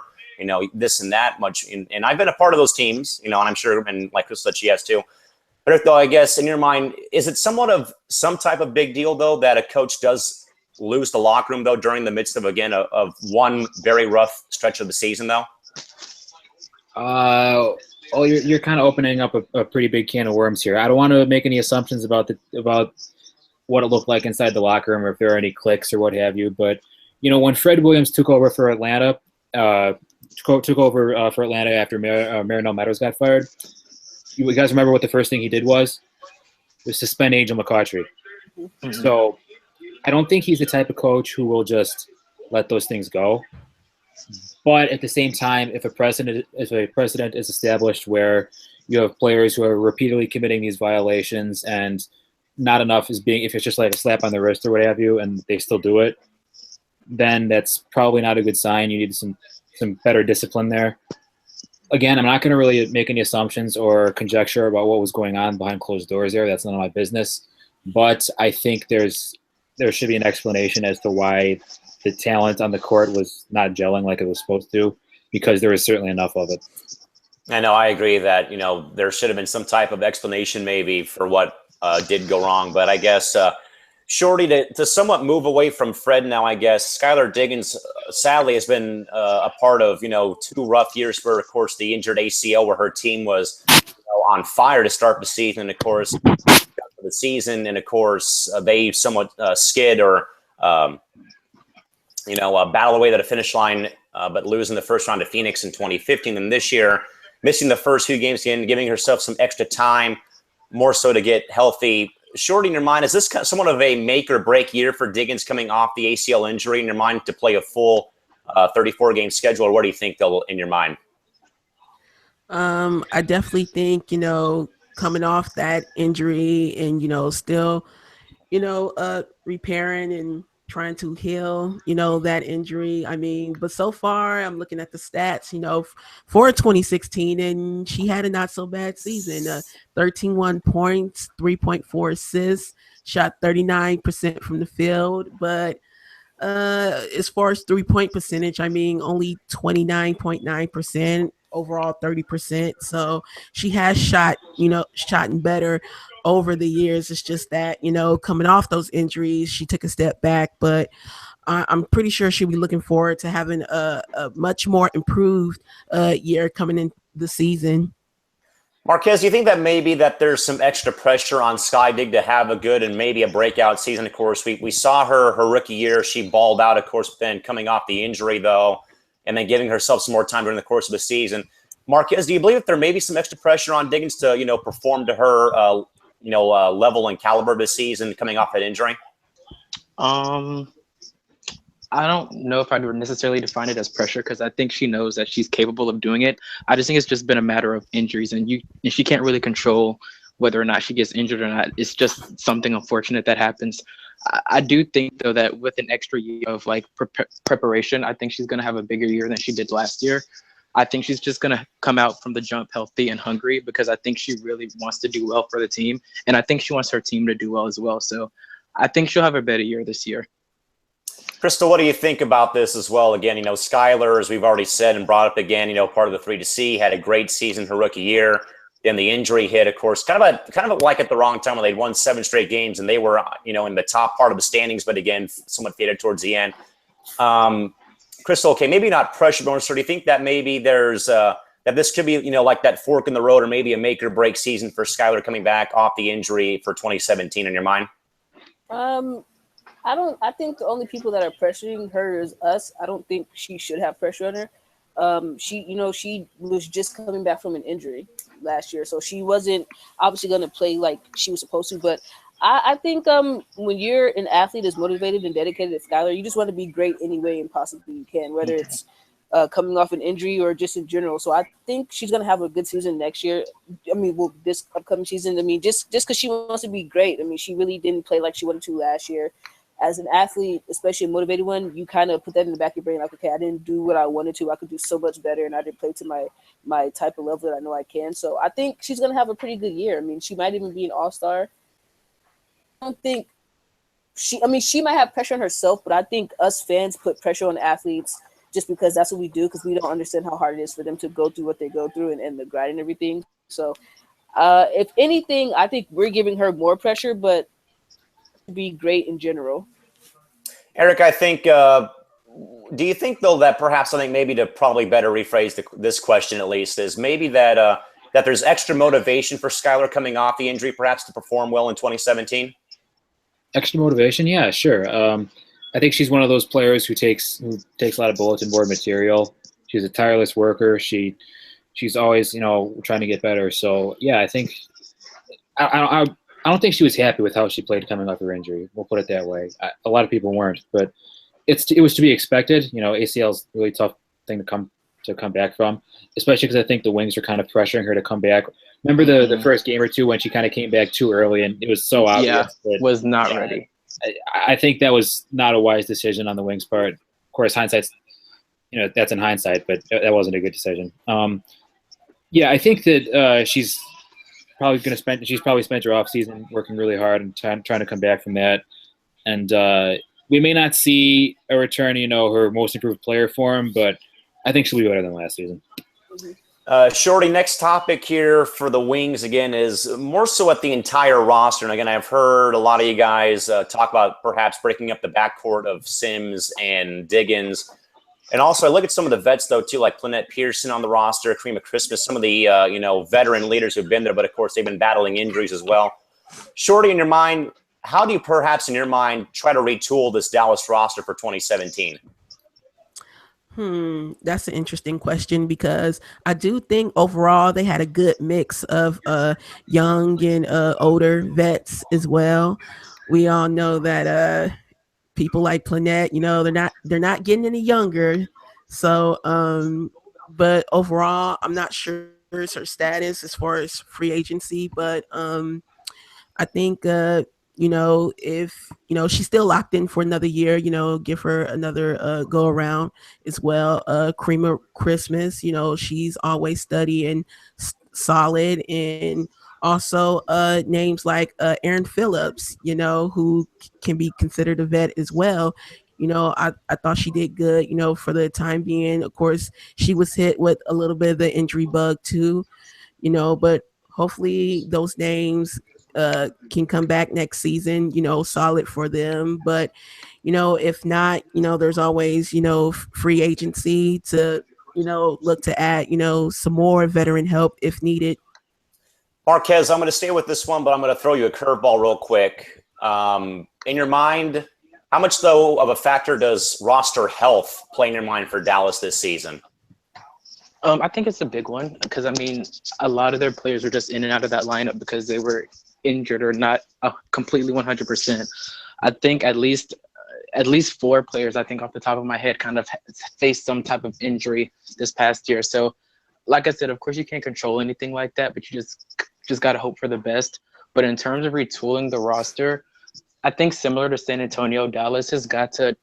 This and that much. And I've been a part of those teams, and I'm sure, and like Chris said, she has too. But, though, I guess in your mind, is it somewhat of some type of big deal, though, that a coach does lose the locker room, though, during the midst of, again, of one very rough stretch of the season, though? You're kind of opening up a pretty big can of worms here. I don't want to make any assumptions about what it looked like inside the locker room or if there are any cliques or what have you. But, when Fred Williams took over for Atlanta, after Marinell Meadows got fired, you guys remember what the first thing he did was suspend Angel McCautry. Mm-hmm. So I don't think he's the type of coach who will just let those things go. But at the same time, if a precedent is established where you have players who are repeatedly committing these violations and not enough is being, if it's just like a slap on the wrist or what have you, and they still do it, then that's probably not a good sign. You need some better discipline there. Again, I'm not going to really make any assumptions or conjecture about what was going on behind closed doors there. That's none of my business. But I think there should be an explanation as to why the talent on the court was not gelling like it was supposed to, because there was certainly enough of it. I know, I agree that, there should have been some type of explanation maybe for what did go wrong. But I guess, Shorty, to somewhat move away from Fred now, I guess, Skylar Diggins sadly has been a part of, 2 rough years for, of course, the injured ACL where her team was on fire to start the season. And, of course, the season, and of course they somewhat skid or battle away to the finish line, but losing the first round to Phoenix in 2015. And this year, missing the first 2 games again, giving herself some extra time, more so to get healthy. Shorty, in your mind, is this somewhat of a make or break year for Diggins coming off the ACL injury in your mind to play a full 34-game schedule, or what do you think they'll in your mind? I definitely think, coming off that injury and, still, repairing and trying to heal, that injury. I mean, but so far I'm looking at the stats, for 2016, and she had a not so bad season, 13 points, 3.4 assists, shot 39% from the field. But as far as 3-point percentage, I mean, only 29.9%. Overall 30%. So she has shot better over the years. It's just that, coming off those injuries, she took a step back, but I'm pretty sure she'll be looking forward to having a much more improved year coming in the season. Marquez, do you think that maybe that there's some extra pressure on Sky Dig to have a good and maybe a breakout season? Of course, we saw her rookie year. She balled out, of course, then coming off the injury, though, and then giving herself some more time during the course of the season. Marquez, do you believe that there may be some extra pressure on Diggins to, perform to her, level and caliber this season coming off that injury? I don't know if I'd necessarily define it as pressure, because I think she knows that she's capable of doing it. I just think it's just been a matter of injuries, and she can't really control whether or not she gets injured or not. It's just something unfortunate that happens. I do think, though, that with an extra year of like preparation, I think she's going to have a bigger year than she did last year. I think she's just going to come out from the jump healthy and hungry, because I think she really wants to do well for the team. And I think she wants her team to do well as well. So I think she'll have a better year this year. Crystal, what do you think about this as well? Again, Skylar, as we've already said and brought up again, part of the 3 to see, had a great season her rookie year. Then the injury hit, of course, kind of like at the wrong time when they'd won 7 straight games and they were, in the top part of the standings, but again, somewhat faded towards the end. Crystal, okay, maybe not pressure, but do you think that maybe there's that this could be, like that fork in the road, or maybe a make or break season for Skylar coming back off the injury for 2017 in your mind? I think the only people that are pressuring her is us. I don't think she should have pressure on her. She was just coming back from an injury last year, so she wasn't obviously going to play like she was supposed to. But I think when you're an athlete as motivated and dedicated as Skylar, you just want to be great any way and possibly you can, whether it's coming off an injury or just in general. So I think she's going to have a good season next year. This upcoming season. Just because she wants to be great. She really didn't play like she wanted to last year. As an athlete, especially a motivated one, you kind of put that in the back of your brain, like, okay, I didn't do what I wanted to. I could do so much better, and I didn't play to my type of level that I know I can. So I think she's going to have a pretty good year. She might even be an all-star. I don't think she might have pressure on herself, but I think us fans put pressure on athletes just because that's what we do, because we don't understand how hard it is for them to go through what they go through and the grind and everything. So if anything, I think we're giving her more pressure, but be great in general. Eric, I think, do you think, though, that perhaps, I think maybe to probably better rephrase this question at least, is maybe that there's extra motivation for Skylar coming off the injury perhaps to perform well in 2017? Extra motivation? Yeah, sure. I think she's one of those players who takes a lot of bulletin board material. She's a tireless worker. She's always, trying to get better. So, yeah, I think I don't think she was happy with how she played coming off her injury. We'll put it that way. A lot of people weren't, but it was to be expected. ACL is a really tough thing to come back from, especially because I think the Wings are kind of pressuring her to come back. Remember the first game or two when she kind of came back too early, and it was so obvious. Yeah, was not ready. I think that was not a wise decision on the Wings' part. Of course, hindsight's, that's in hindsight, but that wasn't a good decision. I think that she's probably spent her off season working really hard and trying to come back from that. And we may not see a return, her most improved player form, but I think she'll be better than last season. Shorty, next topic here for the Wings, again, is more so at the entire roster. And again, I've heard a lot of you guys talk about perhaps breaking up the backcourt of Sims and Diggins. And also, I look at some of the vets, though, too, like Lynette Pearson on the roster, Karima Christmas, some of the, veteran leaders who've been there. But, of course, they've been battling injuries as well. Shorty, in your mind, how do you perhaps, in your mind, try to retool this Dallas roster for 2017? That's an interesting question, because I do think overall they had a good mix of young and older vets as well. We all know that people like Lynette, they're not getting any younger. So, but overall, I'm not sure her status as far as free agency, but I think if she's still locked in for another year, give her another go around as well. Karima Christmas, she's always steady and solid, and also names like Aaron Phillips, who can be considered a vet as well. I thought she did good, for the time being. Of course, she was hit with a little bit of the injury bug too, but hopefully those names can come back next season, solid for them. But, if not, there's always, free agency to, look to add, some more veteran help if needed. Marquez, I'm going to stay with this one, but I'm going to throw you a curveball real quick. In your mind, how much, though, of a factor does roster health play in your mind for Dallas this season? I think it's a big one, because, a lot of their players are just in and out of that lineup because they were injured or not completely 100%. I think at least 4 players, I think off the top of my head, kind of faced some type of injury this past year. So, like I said, of course you can't control anything like that, but you just just got to hope for the best. But in terms of retooling the roster, I think similar to San Antonio, Dallas has got to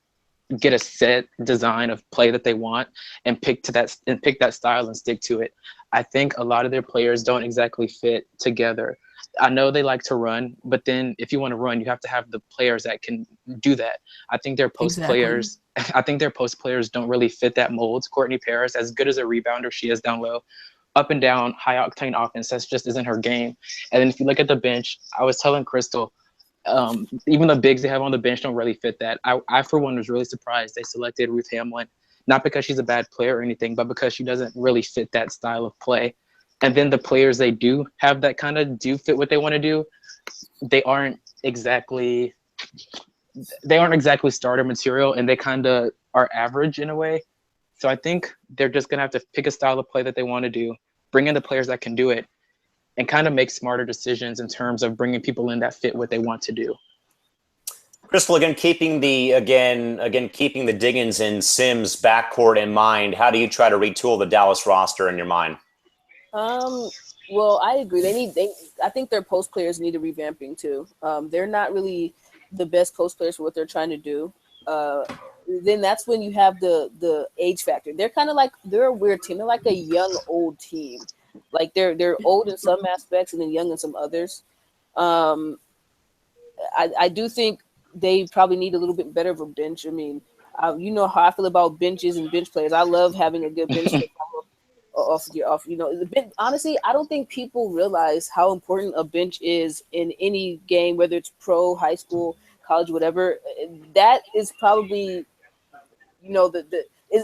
get a set design of play that they want and pick that style and stick to it. I think a lot of their players don't exactly fit together. I know they like to run, but then if you want to run, you have to have the players that can do that. I think their post players don't really fit that mold. Courtney Paris, as good as a rebounder she is down low, up and down, high octane offense, that's just isn't her game. And then if you look at the bench, I was telling Crystal, even the bigs they have on the bench don't really fit that. I for one was really surprised they selected Ruth Hamlin, not because she's a bad player or anything, but because she doesn't really fit that style of play. And then the players they do have that kind of do fit what they want to do, they aren't exactly starter material, and they kind of are average in a way. So I think they're just going to have to pick a style of play that they want to do, bring in the players that can do it, and kind of make smarter decisions in terms of bringing people in that fit what they want to do. Crystal, again, keeping the Diggins and Sims backcourt in mind, how do you try to retool the Dallas roster in your mind? Well, I agree. I think their post players need a revamping too. They're not really the best post players for what they're trying to do. Then that's when you have the age factor. They're kind of like, they're a weird team. They're like a young old team. Like they're old in some aspects and then young in some others. I do think they probably need a little bit better of a bench. I mean, you know how I feel about benches and bench players. I love having a good bench honestly, I don't think people realize how important a bench is in any game, whether it's pro, high school, college, whatever. That is probably,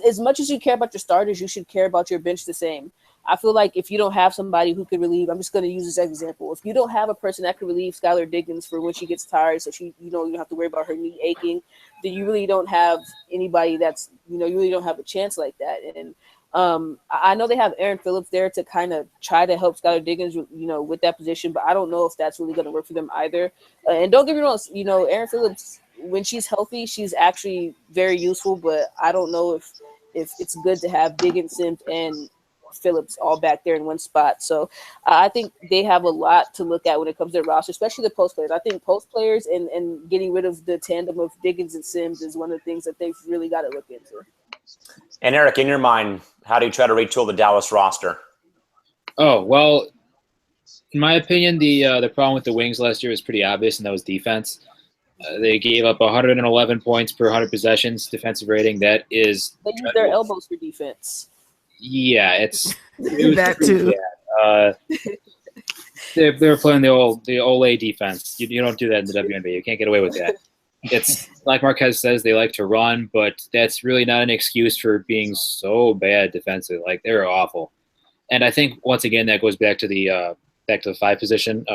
as much as you care about your starters, you should care about your bench the same. I feel like if you don't have somebody who could relieve, I'm just going to use this as an example. If you don't have a person that could relieve Skylar Diggins for when she gets tired, so she, you don't have to worry about her knee aching, then you really don't have anybody that's, you really don't have a chance like that. And I know they have Aaron Phillips there to kind of try to help Skylar Diggins, with that position, but I don't know if that's really going to work for them either. And don't get me wrong, Aaron Phillips, when she's healthy, she's actually very useful, but I don't know if it's good to have Diggins, Sims, and Phillips all back there in one spot. So I think they have a lot to look at when it comes to their roster, especially the post players. I think post players and getting rid of the tandem of Diggins and Sims is one of the things that they've really got to look into. And Eric, in your mind, how do you try to retool the Dallas roster? Oh, well, in my opinion, the problem with the Wings last year was pretty obvious, and that was defense. They gave up 111 points per 100 possessions defensive rating. That is – they use their elbows for defense. Yeah, it was that too. They're playing the Olay defense. You don't do that in the WNBA. You can't get away with that. It's like Marquez says, they like to run, but that's really not an excuse for being so bad defensively. Like, they're awful. And I think once again that goes back to the 5 position.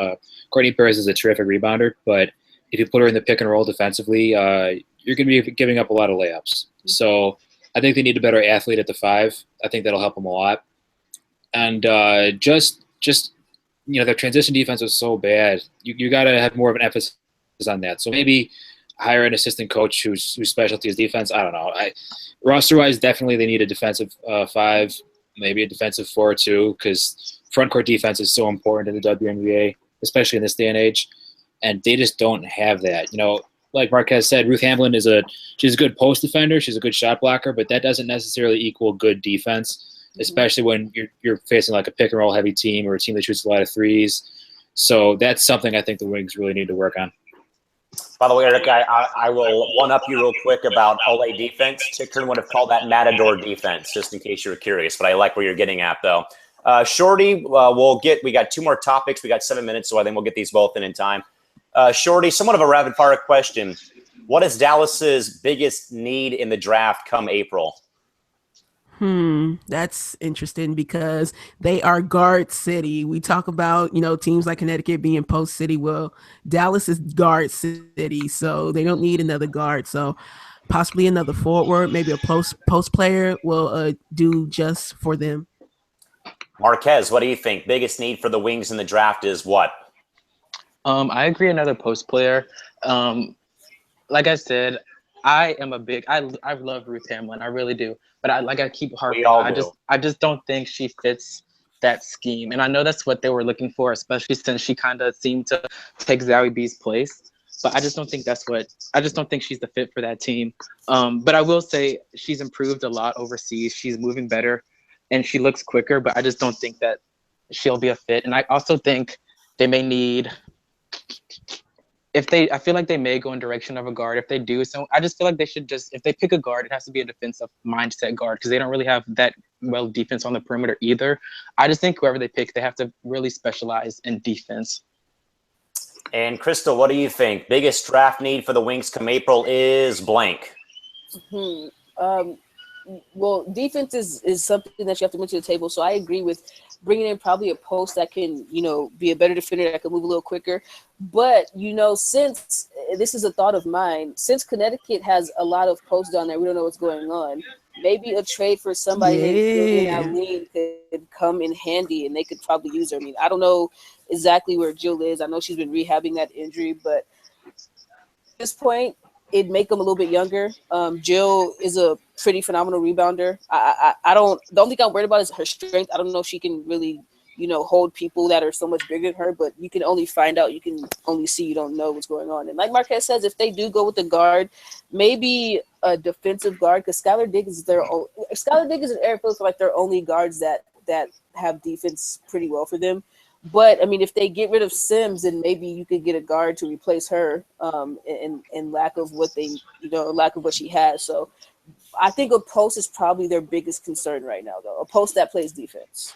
Courtney Perez is a terrific rebounder, but if you put her in the pick and roll defensively, you're going to be giving up a lot of layups. So I think they need a better athlete at the 5. I think that'll help them a lot. And just their transition defense was so bad. You got to have more of an emphasis on that. So maybe hire an assistant coach whose specialty is defense. I don't know. Roster-wise, definitely they need a defensive 5, maybe a defensive 4 too, because front court defense is so important in the WNBA, especially in this day and age. And they just don't have that. Like Marquez said, Ruth Hamlin she's a good post defender. She's a good shot blocker, but that doesn't necessarily equal good defense, especially when you're facing like a pick and roll heavy team or a team that shoots a lot of threes. So that's something I think the Wings really need to work on. By the way, Eric, I will one-up you real quick about Olay defense. Tickern would have called that Matador defense, just in case you were curious. But I like where you're getting at, though. Shorty, we got 2 more topics. We got 7 minutes, so I think we'll get these both in time. Shorty, somewhat of a rapid-fire question. What is Dallas's biggest need in the draft come April? That's interesting because they are guard city. We talk about, teams like Connecticut being post city. Well, Dallas is guard city, so they don't need another guard. So possibly another forward, maybe a post player will do just for them. Marquez, what do you think? Biggest need for the Wings in the draft is what? I agree. Another post player. Like I said, I love Ruth Hamlin. I really do. But I keep harping. I just don't think she fits that scheme. And I know that's what they were looking for, especially since she kind of seemed to take Zoe B's place. But I just don't think she's the fit for that team. But I will say she's improved a lot overseas. She's moving better and she looks quicker, but I just don't think that she'll be a fit. And I also think they may need, I feel like they may go in direction of a guard. If they do, so I just feel like they should if they pick a guard, it has to be a defensive mindset guard because they don't really have that well defense on the perimeter either. I just think whoever they pick, they have to really specialize in defense. And Crystal, what do you think? Biggest draft need for the Wings come April is blank. Well, defense is something that you have to bring to the table. So I agree with bringing in probably a post that can, be a better defender that can move a little quicker. But, since this is a thought of mine, since Connecticut has a lot of posts down there, we don't know what's going on. Maybe a trade for somebody named Eileen could come in handy and they could probably use her. I mean, I don't know exactly where Jill is. I know she's been rehabbing that injury, but at this point, it'd make them a little bit younger. Jill is a pretty phenomenal rebounder. The only thing I'm worried about is her strength. I don't know if she can really, hold people that are so much bigger than her, but you can only find out. You can only see. You don't know what's going on. And like Marquez says, if they do go with the guard, maybe a defensive guard, because Skylar Diggins and Eric Phillips are like their only guards that have defense pretty well for them. But I mean, if they get rid of Sims, then maybe you could get a guard to replace her, in lack of what she has. So I think a post is probably their biggest concern right now, though. A post that plays defense.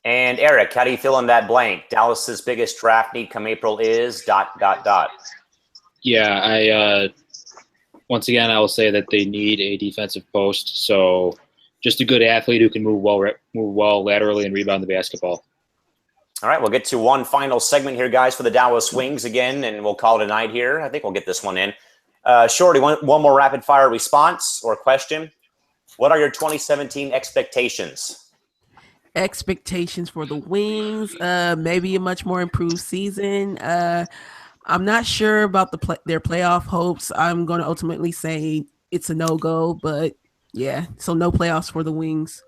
And Eric, how do you feel on that blank? Dallas's biggest draft need come April is ... Yeah, once again, I will say that they need a defensive post. So just a good athlete who can move well laterally and rebound the basketball. All right, we'll get to one final segment here, guys, for the Dallas Wings again, and we'll call it a night here. I think we'll get this one in. Shorty, one more rapid-fire response or question. What are your 2017 expectations? Expectations for the Wings, maybe a much more improved season. I'm not sure about their playoff hopes. I'm going to ultimately say it's a no-go, but yeah, so no playoffs for the Wings.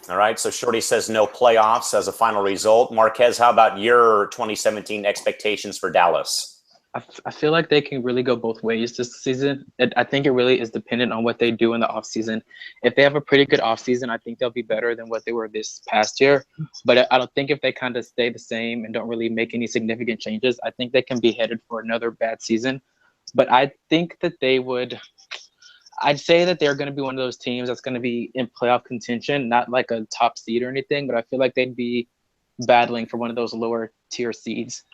All right, so Shorty says no playoffs as a final result. Marquez, how about your 2017 expectations for Dallas? I feel like they can really go both ways this season. I think it really is dependent on what they do in the offseason. If they have a pretty good offseason, I think they'll be better than what they were this past year. But I don't think if they kind of stay the same and don't really make any significant changes, I think they can be headed for another bad season. But I think that I'd say that they're going to be one of those teams that's going to be in playoff contention, not like a top seed or anything, but I feel like they'd be battling for one of those lower tier seeds.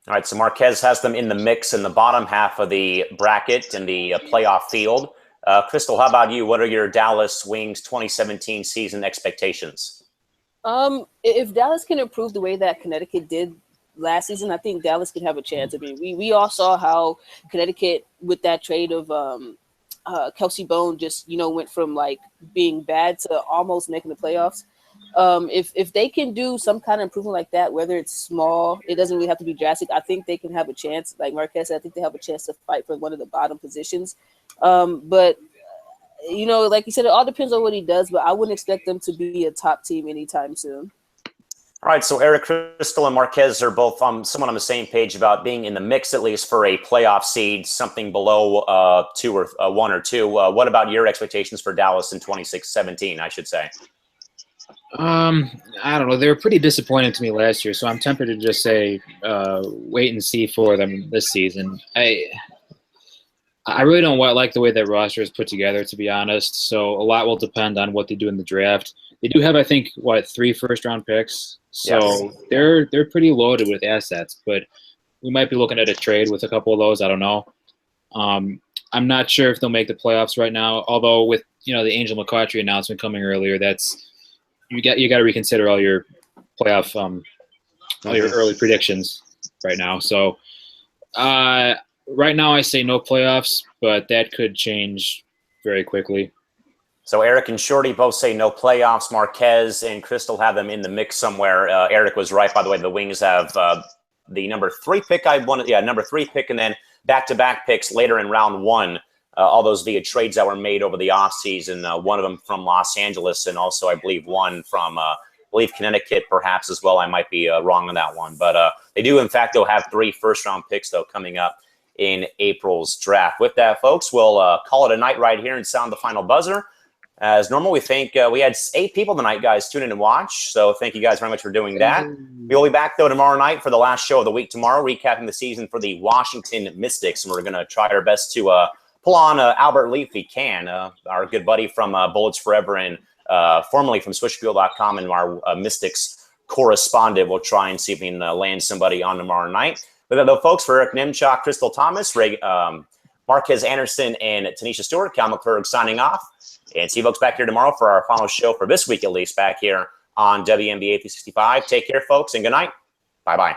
All right, so Marquez has them in the mix in the bottom half of the bracket in the playoff field. Crystal, how about you? What are your Dallas Wings 2017 season expectations? If Dallas can improve the way that Connecticut did last season, I think Dallas could have a chance. I mean, we all saw how Connecticut, with that trade of Kelsey Bone, just went from like being bad to almost making the playoffs. If they can do some kind of improvement like that, whether it's small, it doesn't really have to be drastic. I think they can have a chance. Like Marquez said, I think they have a chance to fight for one of the bottom positions. But like you said, it all depends on what he does. But I wouldn't expect them to be a top team anytime soon. All right, so Eric, Crystal, and Marquez are both somewhat on the same page about being in the mix, at least for a playoff seed, something below 2 or 1 or 2. What about your expectations for Dallas in 2017, I should say? I don't know. They were pretty disappointing to me last year, so I'm tempted to just say wait and see for them this season. I really don't like the way that roster is put together, to be honest. So a lot will depend on what they do in the draft. They do have, I think, 3 first-round picks. So yes. They're pretty loaded with assets, but we might be looking at a trade with a couple of those. I don't know. I'm not sure if they'll make the playoffs right now. Although with the Angel McCautry announcement coming earlier, that's you got to reconsider all your playoff all your early predictions right now. So right now I say no playoffs, but that could change very quickly. So Eric and Shorty both say no playoffs. Marquez and Crystal have them in the mix somewhere. Eric was right, by the way. The Wings have the number 3 pick. Number 3 pick, and then back-to-back picks later in round 1. All those via trades that were made over the offseason. One of them from Los Angeles, and also I believe one from believe Connecticut perhaps as well. I might be wrong on that one. But they do, in fact, they'll have 3 first-round picks, though, coming up in April's draft. With that, folks, we'll call it a night right here and sound the final buzzer. As normal, we think we had 8 people tonight, guys, tune in and watch. So thank you guys very much for doing that. We'll be back, though, tomorrow night for the last show of the week tomorrow, recapping the season for the Washington Mystics. And we're going to try our best to pull on Albert Lee if we can, our good buddy from Bullets Forever and formerly from switchfield.com and our Mystics correspondent. We'll try and see if we can land somebody on tomorrow night. But though, folks, for Eric Nimchok, Crystal Thomas, Marquez Anderson, and Tanisha Stewart, Cal McClurg signing off. And see you folks back here tomorrow for our final show for this week, at least, back here on WNBA 365. Take care, folks, and good night. Bye-bye.